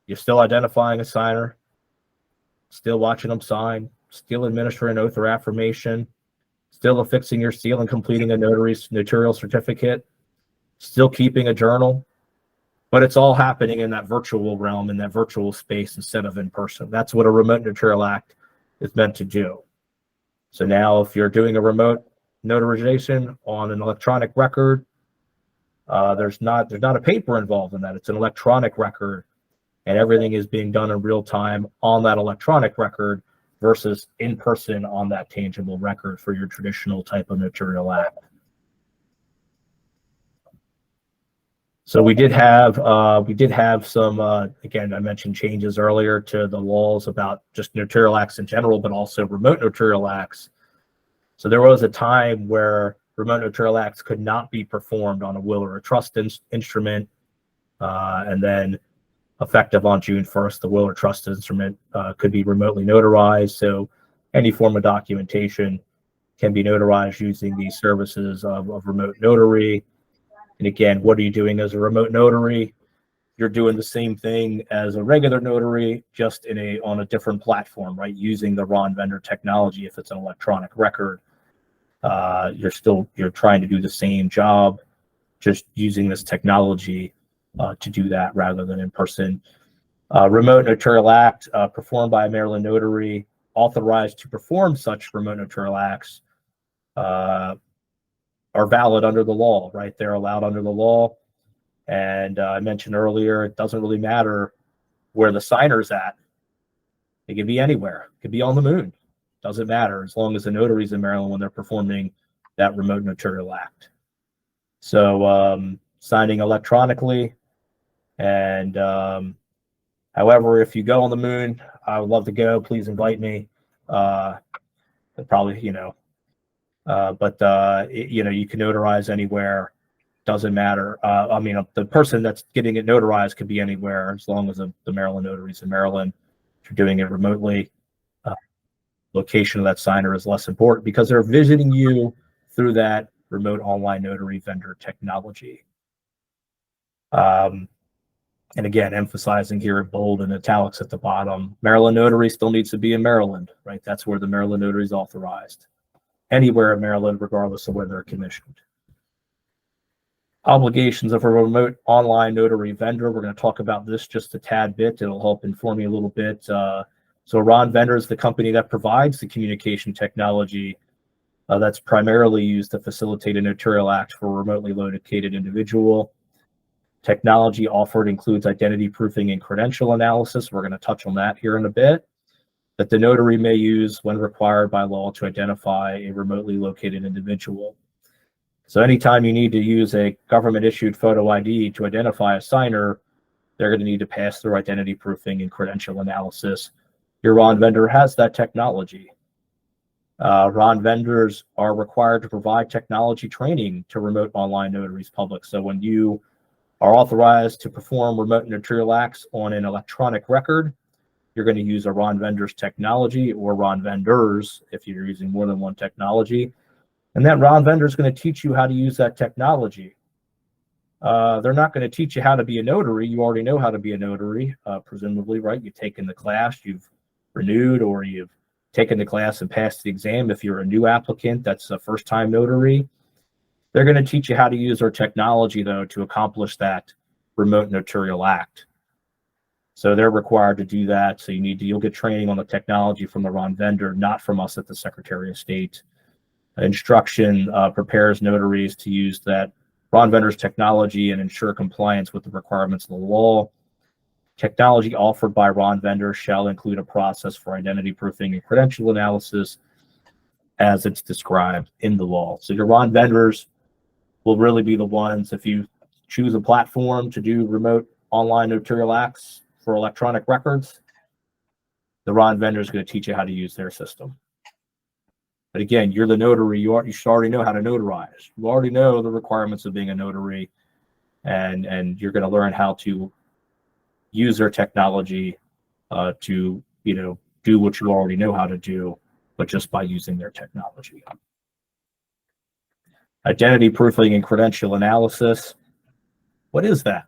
You're still identifying a signer, still watching them sign, still administering an oath or affirmation, still affixing your seal and completing a notary's notarial certificate, still keeping a journal, but it's all happening in that virtual realm, in that virtual space instead of in person. That's what a remote notarial act is meant to do. So now if you're doing a remote notarization on an electronic record, there's not a paper involved in that. It's an electronic record, and everything is being done in real time on that electronic record versus in person on that tangible record for your traditional type of notarial act. So we did have some again, I mentioned changes earlier to the laws about just notarial acts in general, but also remote notarial acts. So there was a time where remote notarial acts could not be performed on a will or a trust instrument, and then effective on June 1st, the will or trust instrument could be remotely notarized. So any form of documentation can be notarized using these services of remote notary. And again, what are you doing as a remote notary? You're doing the same thing as a regular notary, just on a different platform, right? Using the RON vendor technology. If it's an electronic record, you're trying to do the same job, just using this technology to do that rather than in person. Remote notarial act performed by a Maryland notary authorized to perform such remote notarial acts are valid under the law, right? They're allowed under the law. And I mentioned earlier, it doesn't really matter where the signer's at. It could be anywhere. It could be on the moon. Doesn't matter as long as the notary's in Maryland when they're performing that remote notarial act. So signing electronically. And however, if you go on the moon, I would love to go. Please invite me. Probably, but you can notarize anywhere. Doesn't matter. I mean, the person that's getting it notarized could be anywhere as long as the Maryland notary's in Maryland. If you're doing it remotely, location of that signer is less important because they're visiting you through that remote online notary vendor technology. And again, emphasizing here in bold and italics at the bottom, Maryland notary still needs to be in Maryland, right? That's where the Maryland notary is authorized. Anywhere in Maryland, regardless of where they're commissioned. Obligations of a remote online notary vendor. We're going to talk about this just a tad bit. It'll help inform you a little bit. So a RON vendor is the company that provides the communication technology that's primarily used to facilitate a notarial act for a remotely located individual. Technology offered includes identity proofing and credential analysis. We're going to touch on that here in a bit. That the notary may use when required by law to identify a remotely located individual. So anytime you need to use a government-issued photo ID to identify a signer, they're going to need to pass through identity proofing and credential analysis. Your RON vendor has that technology. RON vendors are required to provide technology training to remote online notaries public. So when you are authorized to perform remote notarial acts on an electronic record, you're going to use a RON vendor's technology or RON vendors if you're using more than one technology. And that RON vendor is going to teach you how to use that technology. They're not going to teach you how to be a notary. You already know how to be a notary, presumably, right? You've taken the class, you've renewed, or you've taken the class and passed the exam. If you're a new applicant, that's a first-time notary. They're going to teach you how to use our technology, though, to accomplish that remote notarial act. So they're required to do that. So you'll get training on the technology from the RON vendor, not from us at the Secretary of State. Instruction prepares notaries to use that RON vendor's technology and ensure compliance with the requirements of the law. Technology offered by RON vendors shall include a process for identity proofing and credential analysis as it's described in the law. So your RON vendors will really be the ones, if you choose a platform to do remote online notarial acts for electronic records, the RON vendor is going to teach you how to use their system. But again, you're the notary. You should already know how to notarize. You already know the requirements of being a notary, and you're going to learn how to use their technology to do what you already know how to do, but just by using their technology. Identity proofing and credential analysis. What is that?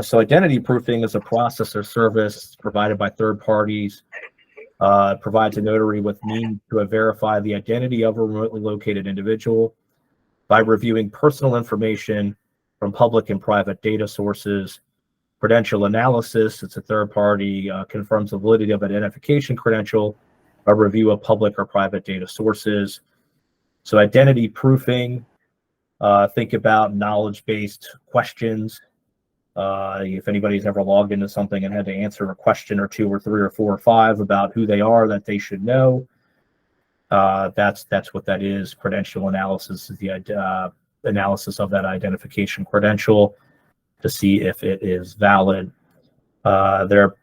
So identity proofing is a process or service provided by third parties. Provides a notary with means to verify the identity of a remotely located individual by reviewing personal information from public and private data sources. Credential analysis, it's a third party, confirms the validity of identification credential a review of public or private data sources. So identity proofing, think about knowledge-based questions. If anybody's ever logged into something and had to answer a question or two or three or four or five about who they are that they should know, that's what that is. Credential analysis is the analysis of that identification credential to see if it is valid. They're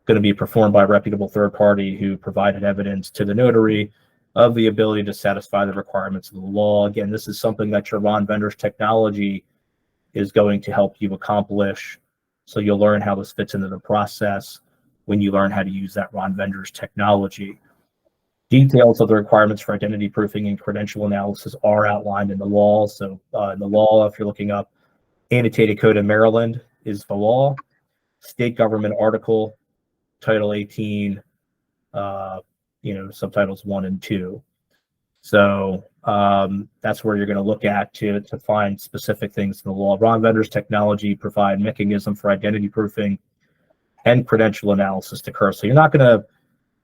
going to be performed by a reputable third party who provided evidence to the notary of the ability to satisfy the requirements of the law. Again, this is something that your Ron Vendor's technology is going to help you accomplish. So you'll learn how this fits into the process when you learn how to use that Ron Vendor's technology. Details of the requirements for identity proofing and credential analysis are outlined in the law. So in the law, if you're looking up Annotated Code of Maryland is the law, state government article, Title 18, subtitles 1 and 2. So that's where you're going to look at to find specific things in the law. Ron Vendor's technology provide mechanism for identity proofing and credential analysis to occur. So you're not going to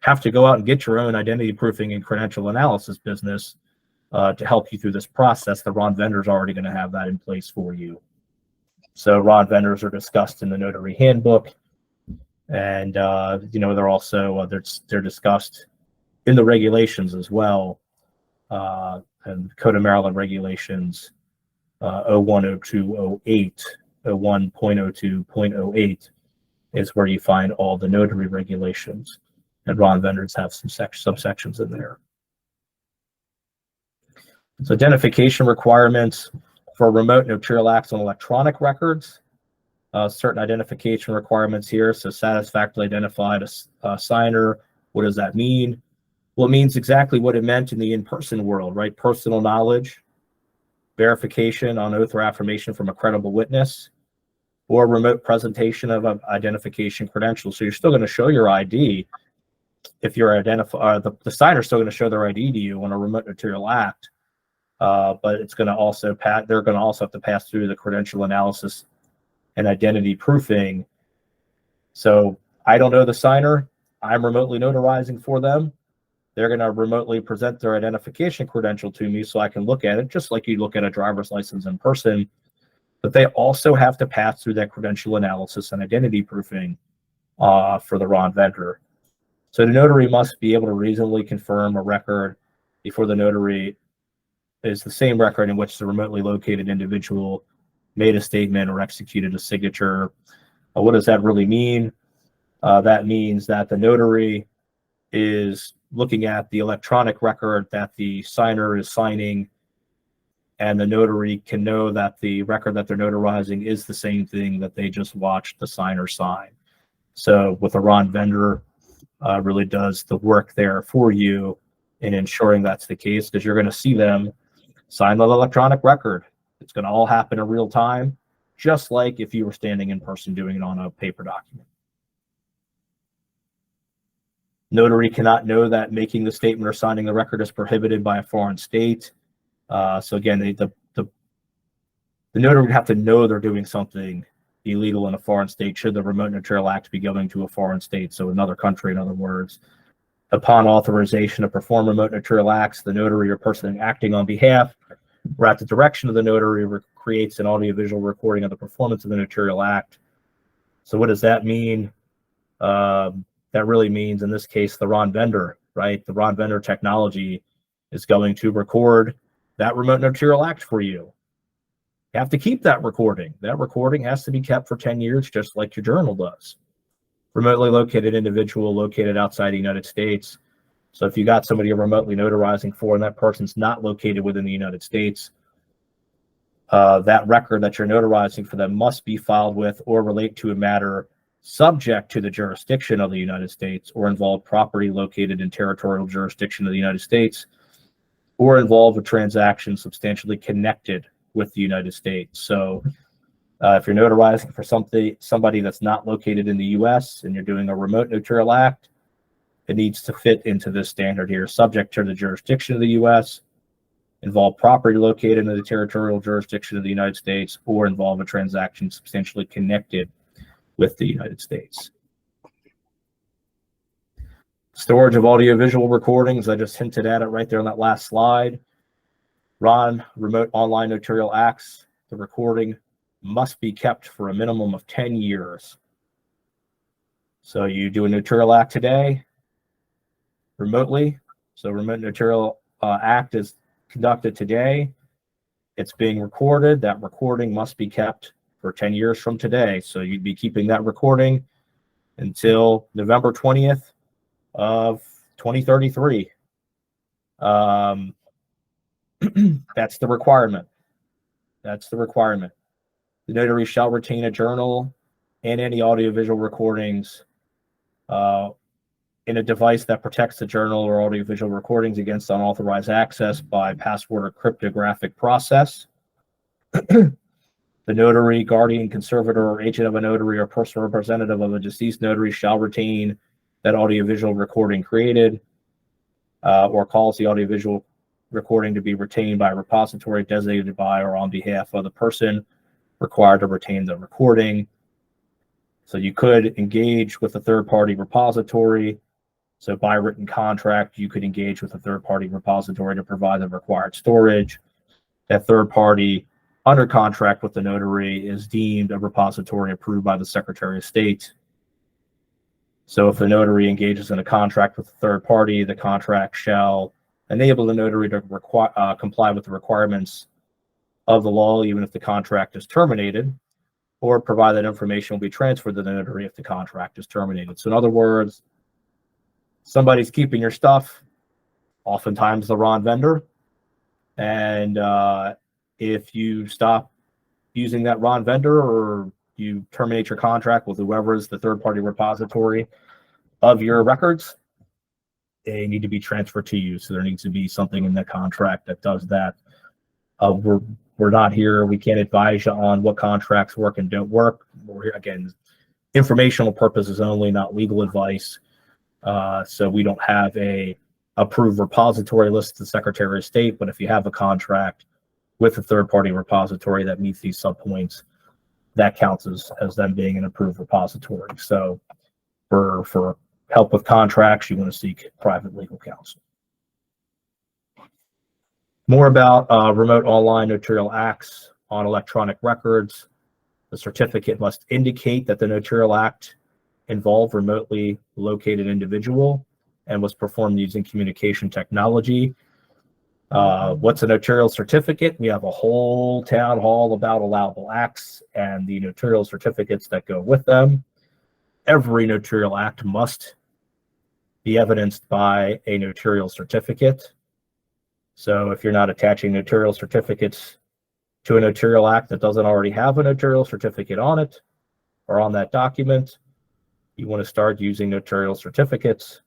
have to go out and get your own identity proofing and credential analysis business to help you through this process. The Ron Vendor's already going to have that in place for you. So Ron Vendors are discussed in the Notary Handbook, and they're also they're discussed in the regulations as well. And Code of Maryland regulations 010208, 01.02.08 is where you find all the notary regulations, and Ron Vendors have some subsections in there. So identification requirements for remote notarial acts on electronic records. Certain identification requirements here. So satisfactorily identified a signer. What does that mean? Well, it means exactly what it meant in the in-person world, right? Personal knowledge, verification on oath or affirmation from a credible witness, or remote presentation of an identification credential. So you're still going to show your ID if you're the signer's still going to show their ID to you on a remote notarial act, but it's going to also they're going to also have to pass through the credential analysis and identity proofing. So I don't know the signer. I'm remotely notarizing for them. They're going to remotely present their identification credential to me so I can look at it, just like you look at a driver's license in person. But they also have to pass through that credential analysis and identity proofing for the Ron Vendor. So the notary must be able to reasonably confirm a record before the notary is the same record in which the remotely located individual made a statement or executed a signature. What does that really mean? That means that the notary is looking at the electronic record that the signer is signing, and the notary can know that the record that they're notarizing is the same thing that they just watched the signer sign. So with a Ron Vendor, really does the work there for you in ensuring that's the case, because you're going to see them sign the electronic record. It's going to all happen in real time, just like if you were standing in person doing it on a paper document. Notary cannot know that making the statement or signing the record is prohibited by a foreign state. So again, the notary would have to know they're doing something illegal in a foreign state should the remote notarial act be going to a foreign state, so another country, in other words. Upon authorization to perform remote notarial acts, the notary or person acting on behalf or at the direction of the notary creates an audiovisual recording of the performance of the notarial act. So what does that mean? That really means, in this case, the Ron Vendor, right? The Ron Vendor technology is going to record that remote notarial act for you. You have to keep that recording. That recording has to be kept for 10 years, just like your journal does. Remotely located individual located outside the United States. So if you got somebody you're remotely notarizing for and that person's not located within the United States, that record that you're notarizing for them must be filed with or relate to a matter subject to the jurisdiction of the United States, or involve property located in territorial jurisdiction of the United States, or involve a transaction substantially connected with the United States. So if you're notarizing for somebody that's not located in the U.S. and you're doing a remote notarial act, it needs to fit into this standard here: subject to the jurisdiction of the U.S., involve property located in the territorial jurisdiction of the United States, or involve a transaction substantially connected with the United States. Storage of audiovisual recordings, I just hinted at it right there on that last slide. Ron, remote online notarial acts, the recording must be kept for a minimum of 10 years. So you do a notarial act today remotely. So remote notarial act is conducted today. It's being recorded. That recording must be kept for 10 years from today. So you'd be keeping that recording until November 20th of 2033. That's the requirement. That's the requirement. The notary shall retain a journal and any audiovisual recordings in a device that protects the journal or audiovisual recordings against unauthorized access by password or cryptographic process. The notary, guardian, conservator, or agent of a notary or personal representative of a deceased notary shall retain that audiovisual recording created or cause the audiovisual recording to be retained by a repository designated by or on behalf of the person required to retain the recording. So you could engage with a third-party repository. So by written contract, you could engage with a third-party repository to provide the required storage. That third party under contract with the notary is deemed a repository approved by the Secretary of State. So if the notary engages in a contract with a third party, the contract shall enable the notary to comply with the requirements of the law, even if the contract is terminated, or provide that information will be transferred to the notary if the contract is terminated. So in other words, somebody's keeping your stuff, oftentimes the Ron vendor, and if you stop using that Ron vendor or you terminate your contract with whoever is the third-party repository of your records, they need to be transferred to you. So there needs to be something in the contract that does that. We're not here. We can't advise you on what contracts work and don't work. We're here, again, informational purposes only, not legal advice. So we don't have a approved repository list to the Secretary of State, but if you have a contract with a third-party repository that meets these subpoints, that counts as them being an approved repository. So for help with contracts, you want to seek private legal counsel. More about remote online notarial acts on electronic records. The certificate must indicate that the notarial act involved remotely located individual and was performed using communication technology. What's a notarial certificate? We have a whole town hall about allowable acts and the notarial certificates that go with them. Every notarial act must be evidenced by a notarial certificate. So if you're not attaching notarial certificates to a notarial act that doesn't already have a notarial certificate on it or on that document, you want to start using notarial certificates.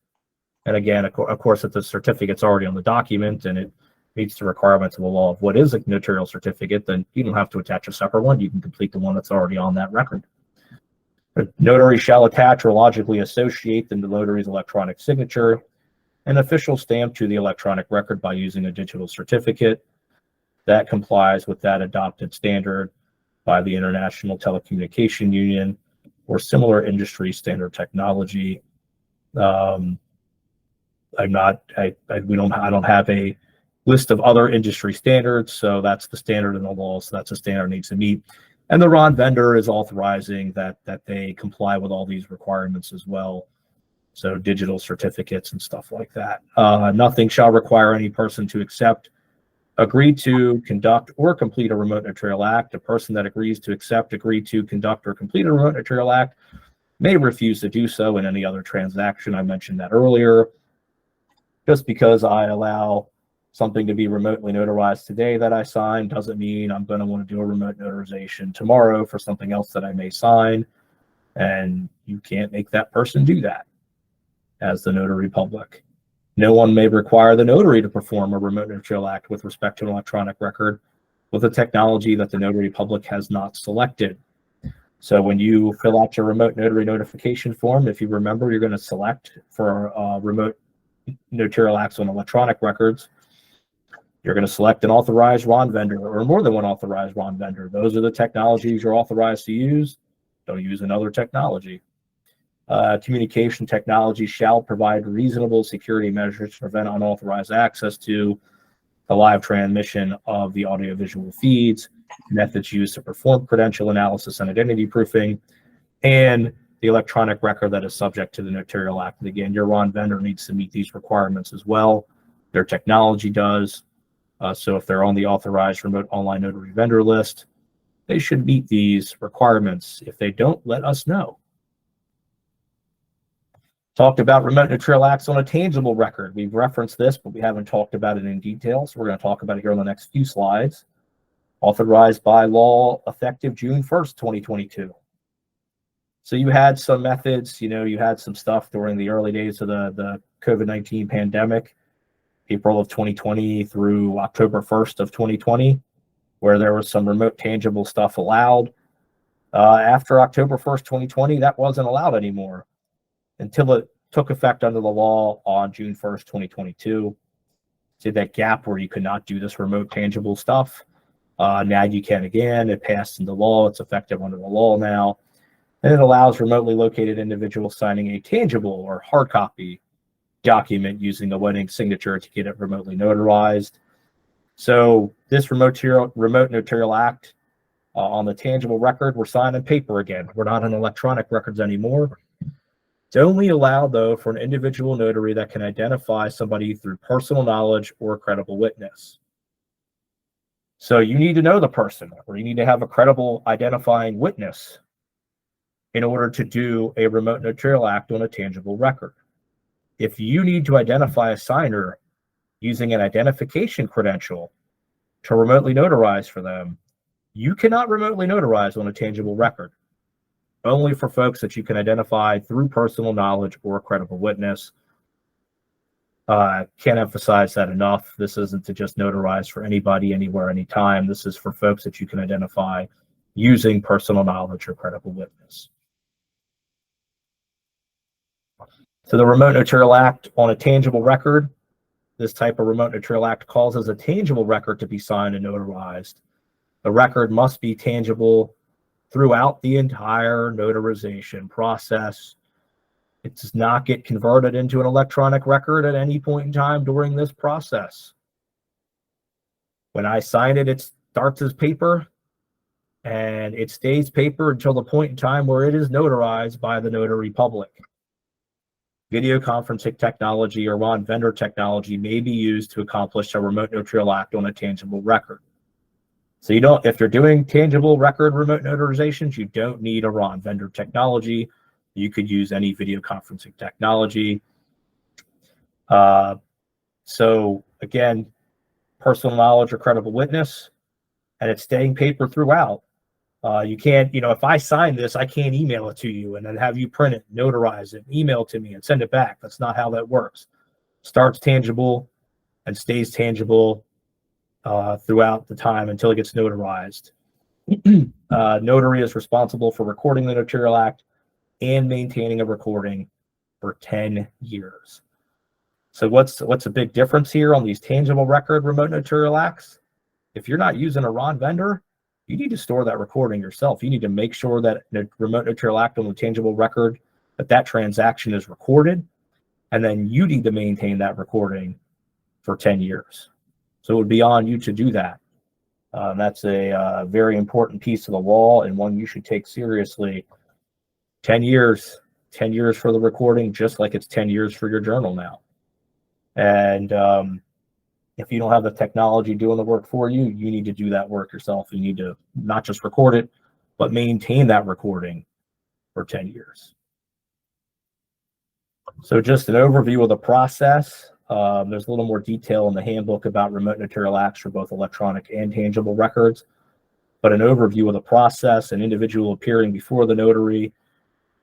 And again, of course, if the certificate's already on the document and it meets the requirements of the law of what is a notarial certificate, then you don't have to attach a separate one. You can complete the one that's already on that record. The notary shall attach or logically associate the notary's electronic signature an official stamp to the electronic record by using a digital certificate that complies with that adopted standard by the International Telecommunication Union or similar industry standard technology. I don't have a list of other industry standards, so that's the standard in the law, so that's a standard it needs to meet. And the Ron vendor is authorizing that they comply with all these requirements as well. So digital certificates and stuff like that. Nothing shall require any person to accept, agree to, conduct, or complete a remote notarial act. A person that agrees to accept, agree to, conduct, or complete a remote notarial act may refuse to do so in any other transaction. I mentioned that earlier. Just because I allow something to be remotely notarized today that I sign doesn't mean I'm going to want to do a remote notarization tomorrow for something else that I may sign. And you can't make that person do that as the notary public. No one may require the notary to perform a remote notarial act with respect to an electronic record with a technology that the notary public has not selected. So when you fill out your remote notary notification form, if you remember, you're going to select for remote notarial acts on electronic records. You're going to select an authorized Ron vendor or more than one authorized Ron vendor. Those are the technologies you're authorized to use. Don't use another technology. Communication technology shall provide reasonable security measures to prevent unauthorized access to the live transmission of the audiovisual feeds, methods used to perform credential analysis and identity proofing, and the electronic record that is subject to the Notarial Act. And again, your RON vendor needs to meet these requirements as well. Their technology does. So if they're on the authorized remote online notary vendor list, they should meet these requirements. If they don't, let us know. Talked about remote notarial acts on a tangible record. We've referenced this, but we haven't talked about it in detail. So we're going to talk about it here on the next few slides. Authorized by law effective June 1st, 2022. So you had some methods, you had some stuff during the early days of the COVID-19 pandemic, April of 2020 through October 1st of 2020, where there was some remote tangible stuff allowed. After October 1st, 2020, that wasn't allowed anymore until it took effect under the law on June 1st, 2022. See that gap where you could not do this remote tangible stuff. Now you can again. It passed into law. It's effective under the law now. And it allows remotely located individuals signing a tangible or hard copy document using a wedding signature to get it remotely notarized. So this remote notarial act on the tangible record, we're signing paper again. We're not on electronic records anymore. It's only allowed, though, for an individual notary that can identify somebody through personal knowledge or a credible witness. So you need to know the person, or you need to have a credible identifying witness in order to do a remote notarial act on a tangible record. If you need to identify a signer using an identification credential to remotely notarize for them, you cannot remotely notarize on a tangible record. Only for folks that you can identify through personal knowledge or a credible witness. Can't emphasize that enough. This isn't to just notarize for anybody, anywhere, anytime. This is for folks that you can identify using personal knowledge or credible witness. So the remote notarial act on a tangible record, this type of remote notarial act causes a tangible record to be signed and notarized. The record must be tangible throughout the entire notarization process. It does not get converted into an electronic record at any point in time during this process. When I sign it, it starts as paper and it stays paper until the point in time where it is notarized by the notary public. Video conferencing technology or RON vendor technology may be used to accomplish a remote notarial act on a tangible record. So if you're doing tangible record remote notarizations, you don't need a RON vendor technology. You could use any video conferencing technology. So again, personal knowledge or credible witness, and it's staying paper throughout. You can't, if I sign this, I can't email it to you and then have you print it, notarize it, email it to me and send it back. That's not how that works. Starts tangible and stays tangible throughout the time until it gets notarized. Notary is responsible for recording the notarial act and maintaining a recording for 10 years. So what's a big difference here on these tangible record remote notarial acts? If you're not using a RON vendor, you need to store that recording yourself. You need to make sure that remote notarial act on the tangible record, that transaction is recorded, and then you need to maintain that recording for 10 years. So it would be on you to do that. That's a very important piece of the law and one you should take seriously. 10 years for the recording, just like it's 10 years for your journal now. And if you don't have the technology doing the work for you, you need to do that work yourself. You need to not just record it, but maintain that recording for 10 years. So just an overview of the process. There's a little more detail in the handbook about remote notarial acts for both electronic and tangible records, but an overview of the process: an individual appearing before the notary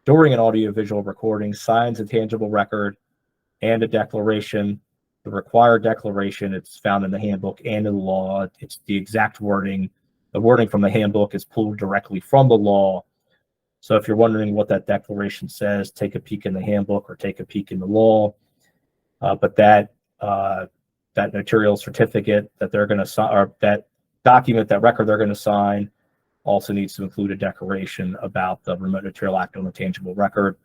during an audiovisual recording signs a tangible record and a declaration. The required declaration, it's found in the handbook and in the law. It's the exact wording. The wording from the handbook is pulled directly from the law. So if you're wondering what that declaration says, take a peek in the handbook or take a peek in the law. But that notarial certificate that they're going to sign, or that document, that record they're going to sign, also needs to include a declaration about the remote notarial act on a tangible record.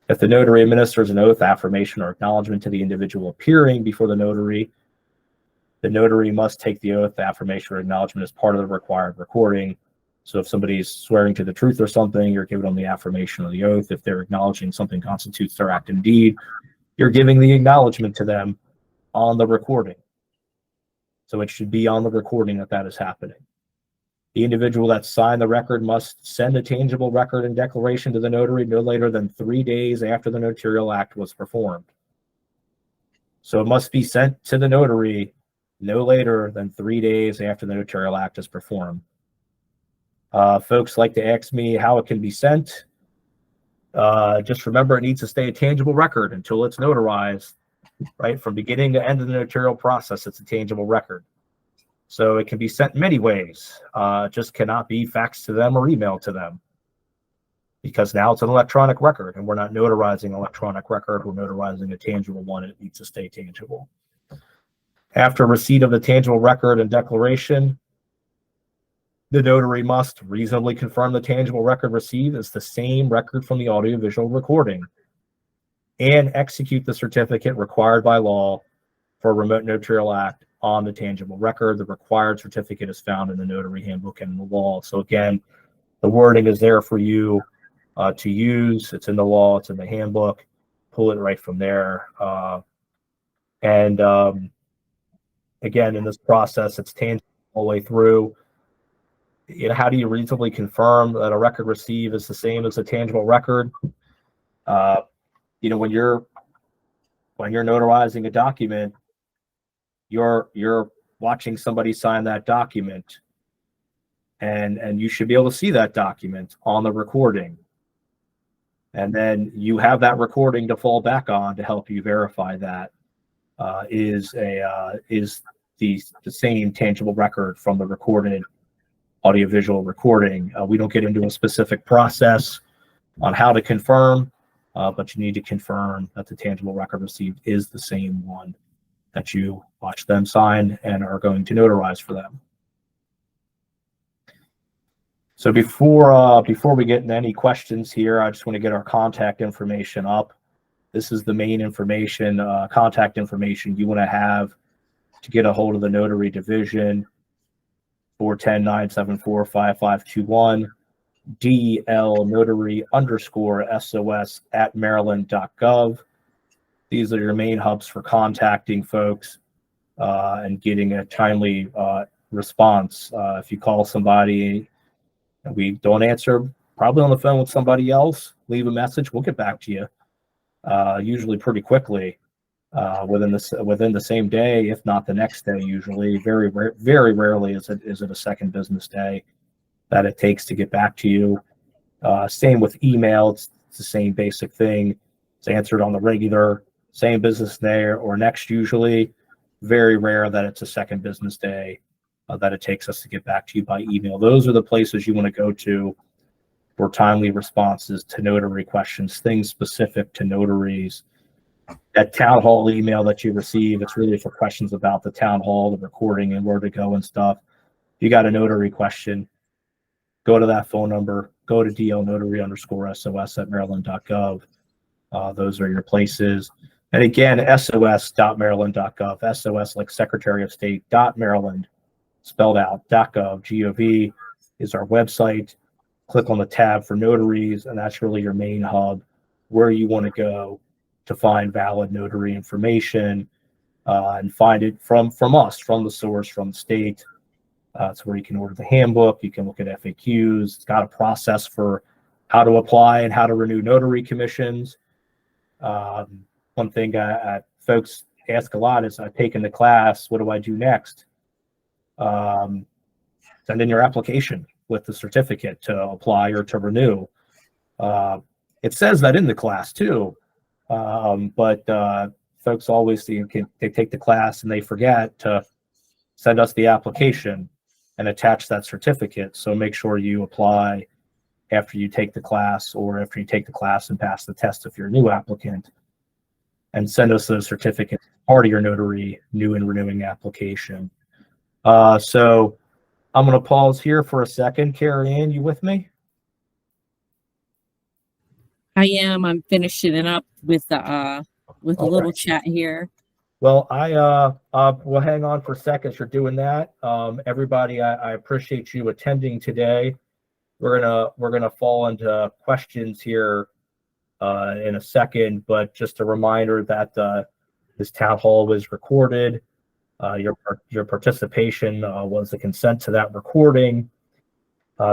If the notary administers an oath, affirmation, or acknowledgement to the individual appearing before the notary must take the oath, affirmation, or acknowledgement as part of the required recording. So if somebody's swearing to the truth or something, you're giving them the affirmation or the oath. If they're acknowledging something constitutes their act and deed, you're giving the acknowledgement to them on the recording. So it should be on the recording that is happening. The individual that signed the record must send a tangible record and declaration to the notary no later than 3 days after the notarial act was performed. So it must be sent to the notary no later than 3 days after the notarial act is performed. Folks like to ask me how it can be sent. Just remember, it needs to stay a tangible record until it's notarized, right? From beginning to end of the notarial process, it's a tangible record. So it can be sent in many ways. It just cannot be faxed to them or emailed to them, because now it's an electronic record, and we're not notarizing electronic record. We're notarizing a tangible one. It needs to stay tangible. After receipt of the tangible record and declaration, the notary must reasonably confirm the tangible record received is the same record from the audiovisual recording and execute the certificate required by law for a remote notarial act on the tangible record. The required certificate is found in the notary handbook and in the law. So again, the wording is there for you to use. It's in the law, it's in the handbook. Pull it right from there. Again, in this process, it's tangible all the way through. You know, how do you reasonably confirm that a record received is the same as a tangible record? You know, when you're notarizing a document, you're watching somebody sign that document, and you should be able to see that document on the recording. And then you have that recording to fall back on to help you verify that is the same tangible record from the recorded audiovisual recording. We don't get into a specific process on how to confirm, but you need to confirm that the tangible record received is the same one that you watch them sign and are going to notarize for them. So before we get into any questions here, I just want to get our contact information up. This is the main information, contact information you want to have to get a hold of the Notary Division. 410-974-5521, DL_Notary_SOS@maryland.gov. These are your main hubs for contacting folks and getting a timely response. If you call somebody and we don't answer, probably on the phone with somebody else, leave a message. We'll get back to you usually pretty quickly. Within the same day, if not the next day. Usually, very rarely is it a second business day that it takes to get back to you. Same with email; it's the same basic thing. It's answered on the regular, same business day or next. Usually, very rare that it's a second business day that it takes us to get back to you by email. Those are the places you want to go to for timely responses to notary questions, things specific to notaries. That town hall email that you receive, it's really for questions about the town hall, the recording, and where to go and stuff. If you got a notary question, go to that phone number, go to DL_Notary_SOS@maryland.gov. Those are your places. And again, SOS.maryland.gov, SOS like Secretary of State, .maryland, spelled out, .gov, G-O-V is our website. Click on the tab for notaries, and that's really your main hub where you want to go to find valid notary information and find it from us, from the source, from the state. It's where you can order the handbook. You can look at FAQs. It's got a process for how to apply and how to renew notary commissions. One thing folks ask a lot is, I've taken the class, what do I do next? Send in your application with the certificate to apply or to renew. It says that in the class too. But folks always they take the class and they forget to send us the application and attach that certificate. So make sure you apply after you take the class, or after you take the class and pass the test if you're a new applicant, and send us those certificates as part of your notary new and renewing application. So I'm going to pause here for a second. Carrie Ann, you with me? I am. I'm finishing it up with a All little right. chat here. Well, will hang on for a second as you're doing that. Everybody, I appreciate you attending today. We're gonna fall into questions here in a second, but just a reminder that this town hall was recorded. Your participation was a consent to that recording.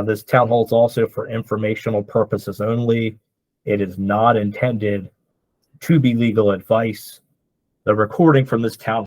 This town hall is also for informational purposes only. It is not intended to be legal advice. The recording from this town